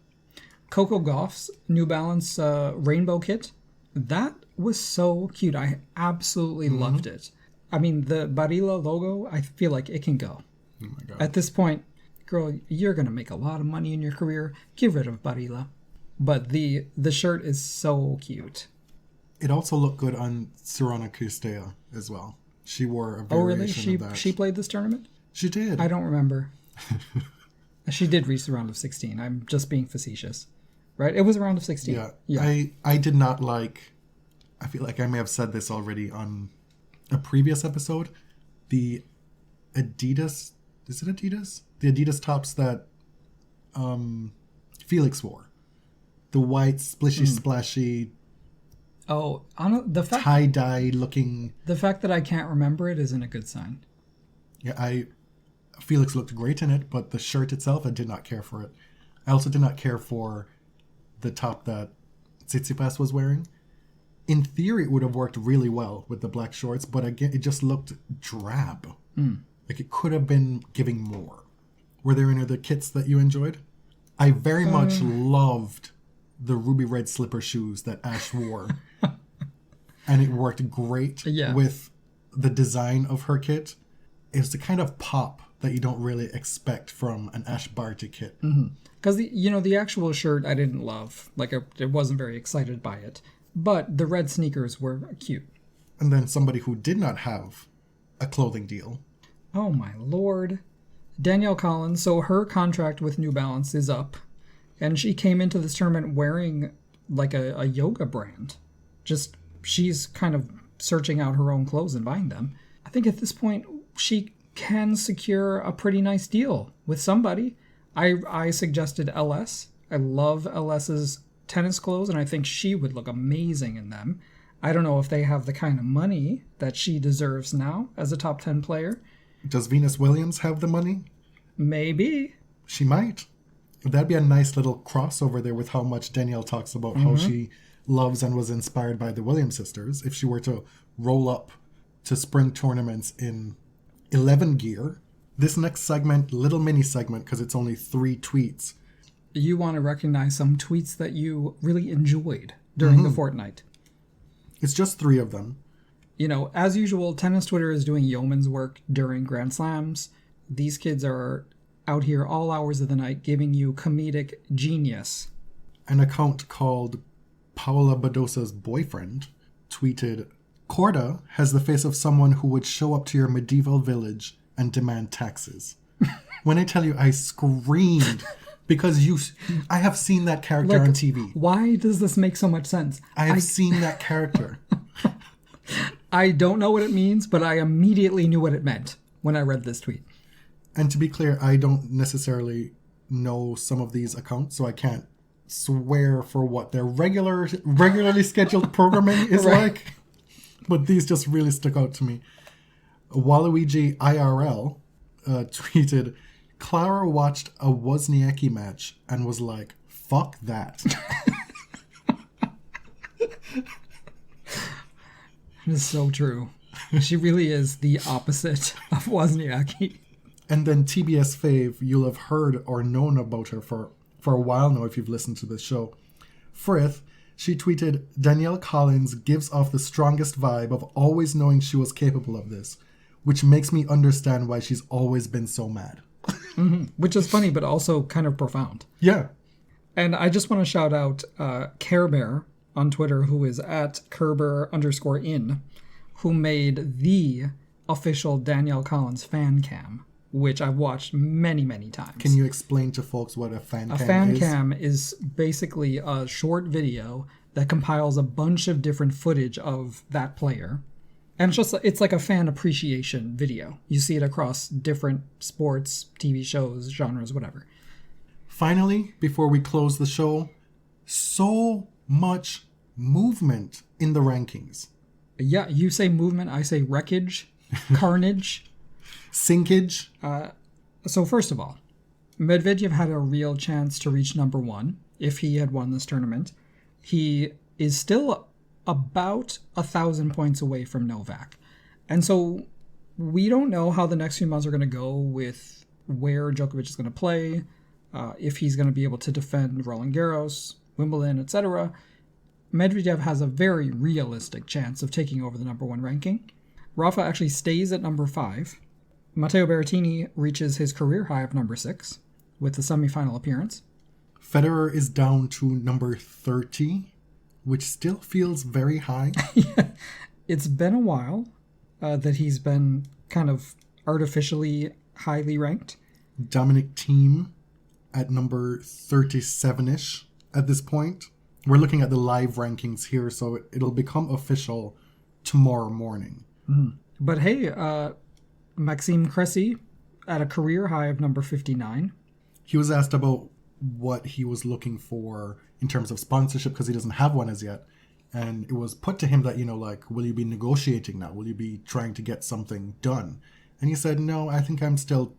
Coco Gauff's New Balance rainbow kit, that was so cute. I absolutely loved it. I mean, the Barilla logo, I feel like it can go. Oh my God. At this point, girl, you're going to make a lot of money in your career. Get rid of Barilla. But the shirt is so cute. It also looked good on Sorana Cristea as well. She wore a variation of that. She played this tournament? She did. I don't remember. She did reach the round of 16. I'm just being facetious. Right? It was a round of 16. Yeah. I did not like... I feel like I may have said this already on a previous episode. The Adidas... Is it Adidas? The Adidas tops that Felix wore. The white, splishy, splashy... Oh, the fact... tie-dye looking... The fact that I can't remember it isn't a good sign. Yeah, Felix looked great in it, but the shirt itself, I did not care for it. I also did not care for the top that Tsitsipas was wearing. In theory, it would have worked really well with the black shorts, but again, it just looked drab. Like it could have been giving more. Were there any other kits that you enjoyed? I very much loved the ruby red slipper shoes that Ash wore. And it worked great with the design of her kit. It's the kind of pop that you don't really expect from an Ash Barty kit. Because the actual shirt I didn't love. Like I wasn't very excited by it. But the red sneakers were cute. And then somebody who did not have a clothing deal. Oh my lord. Danielle Collins, so her contract with New Balance is up. And she came into this tournament wearing like a yoga brand. Just, she's kind of searching out her own clothes and buying them. I think at this point, she can secure a pretty nice deal with somebody. I suggested LS. I love LS's tennis clothes, and I think she would look amazing in them. I don't know if they have the kind of money that she deserves now as a top 10 player. Does Venus Williams have the money? Maybe. She might. That'd be a nice little crossover there with how much Danielle talks about how she loves and was inspired by the Williams sisters. If she were to roll up to spring tournaments in 11 gear, this next segment, little mini segment, because it's only 3 tweets. You want to recognize some tweets that you really enjoyed during the fortnight. It's just 3 of them. You know, as usual, tennis Twitter is doing yeoman's work during Grand Slams. These kids are out here all hours of the night giving you comedic genius. An account called Paola Badosa's boyfriend tweeted, Corda has the face of someone who would show up to your medieval village and demand taxes. When I tell you, I screamed because I have seen that character on TV. Why does this make so much sense? I have seen that character. I don't know what it means, but I immediately knew what it meant when I read this tweet. And to be clear, I don't necessarily know some of these accounts, so I can't swear for what their regularly scheduled programming is like. But these just really stuck out to me. Waluigi IRL tweeted, Clara watched a Wozniacki match and was like, fuck that. It is so true. She really is the opposite of Wozniacki. And then TBS fave, you'll have heard or known about her for a while now if you've listened to this show. Frith, she tweeted, Danielle Collins gives off the strongest vibe of always knowing she was capable of this, which makes me understand why she's always been so mad. Which is funny, but also kind of profound. Yeah. And I just want to shout out Care Bear on Twitter, who is at Kerber_in, who made the official Danielle Collins fan cam, which I've watched many, many times. Can you explain to folks what a fan cam is? A fan cam is basically a short video that compiles a bunch of different footage of that player. And it's like a fan appreciation video. You see it across different sports, TV shows, genres, whatever. Finally, before we close the show, so much movement in the rankings. Yeah, you say movement, I say wreckage, carnage. Sinkage. So first of all, Medvedev had a real chance to reach number 1 if he had won this tournament. He is still about 1,000 points away from Novak. And so we don't know how the next few months are going to go with where Djokovic is going to play, if he's going to be able to defend Roland Garros, Wimbledon, etc. Medvedev has a very realistic chance of taking over the number 1 ranking. Rafa actually stays at number 5. Matteo Berrettini reaches his career high of number 6 with the semifinal appearance. Federer is down to number 30, which still feels very high. Yeah. It's been a while that he's been kind of artificially highly ranked. Dominic Thiem at number 37-ish at this point. We're looking at the live rankings here, so it'll become official tomorrow morning. Mm-hmm. But hey, Maxime Cressy at a career high of number 59. He was asked about what he was looking for in terms of sponsorship because he doesn't have one as yet. And it was put to him that, will you be negotiating now? Will you be trying to get something done? And he said, no, I think I'm still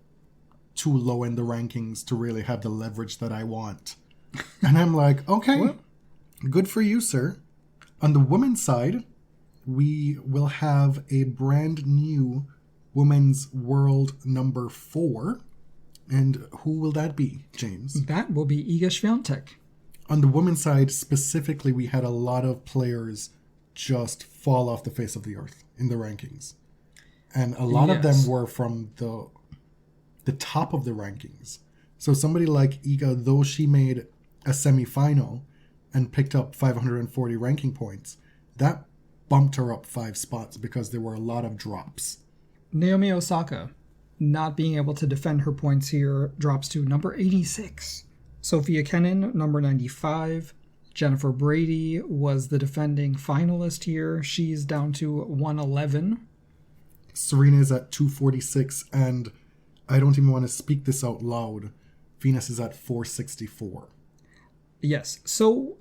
too low in the rankings to really have the leverage that I want. And I'm like, okay, well, good for you, sir. On the women's side, we will have a brand new women's world number 4. And who will that be, James? That will be Iga Swiatek. On the women's side, specifically, we had a lot of players just fall off the face of the earth in the rankings. And a lot of them were from the top of the rankings. So somebody like Iga, though she made a semifinal and picked up 540 ranking points, that bumped her up 5 spots because there were a lot of drops. Naomi Osaka, not being able to defend her points here, drops to number 86. Sophia Kenin, number 95. Jennifer Brady was the defending finalist here. She's down to 111. Serena is at 246, and I don't even want to speak this out loud. Venus is at 464. Yes, so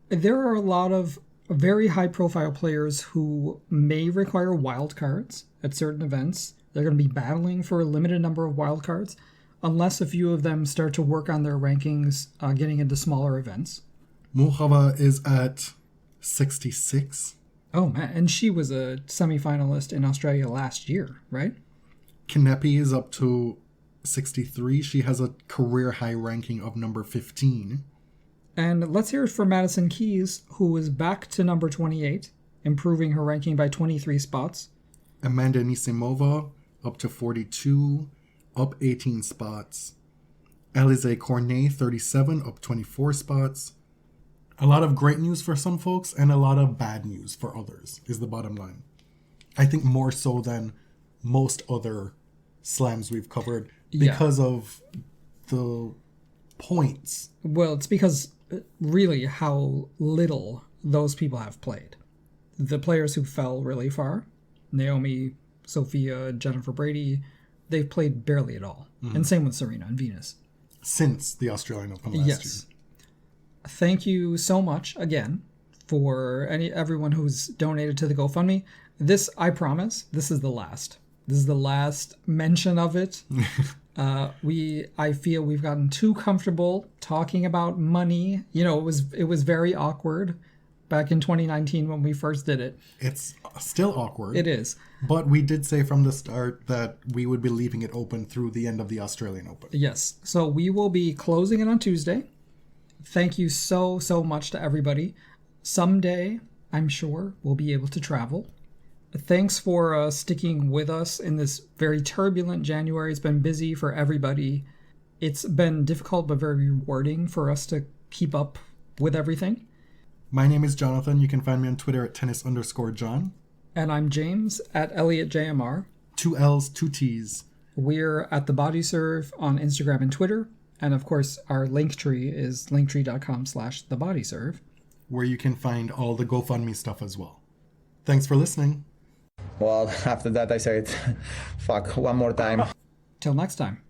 there are a lot of very high-profile players who may require wildcards at certain events. They're going to be battling for a limited number of wildcards, unless a few of them start to work on their rankings, getting into smaller events. Muchova is at 66. Oh, man, and she was a semifinalist in Australia last year, right? Kanepi is up to 63. She has a career high ranking of number 15. And let's hear it from Madison Keys, who is back to number 28, improving her ranking by 23 spots. Amanda Anisimova up to 42, up 18 spots. Alizé Cornet, 37, up 24 spots. A lot of great news for some folks and a lot of bad news for others is the bottom line. I think more so than most other slams we've covered because of the points. Well, it's because really how little those people have played. The players who fell really far, Naomi, Sophia, Jennifer Brady, they've played barely at all. Mm-hmm. And same with Serena and Venus. Since the Australian Open last year. Thank you so much again for everyone who's donated to the GoFundMe. This, I promise, this is the last. This is the last mention of it. I feel we've gotten too comfortable talking about money. It was very awkward back in 2019 when we first did it. It's still awkward. It is. But we did say from the start that we would be leaving it open through the end of the Australian Open. Yes. So we will be closing it on Tuesday. Thank you so, so much to everybody. Someday, I'm sure, we'll be able to travel. Thanks for sticking with us in this very turbulent January. It's been busy for everybody. It's been difficult but very rewarding for us to keep up with everything. My name is Jonathan. You can find me on Twitter at tennis_John. And I'm James at ElliotJMR. 2 L's, 2 T's. We're at The Body Serve on Instagram and Twitter. And of course, our link tree is linktree.com/TheBodyServe. Where you can find all the GoFundMe stuff as well. Thanks for listening. Well, after that I said, fuck, one more time. Till next time.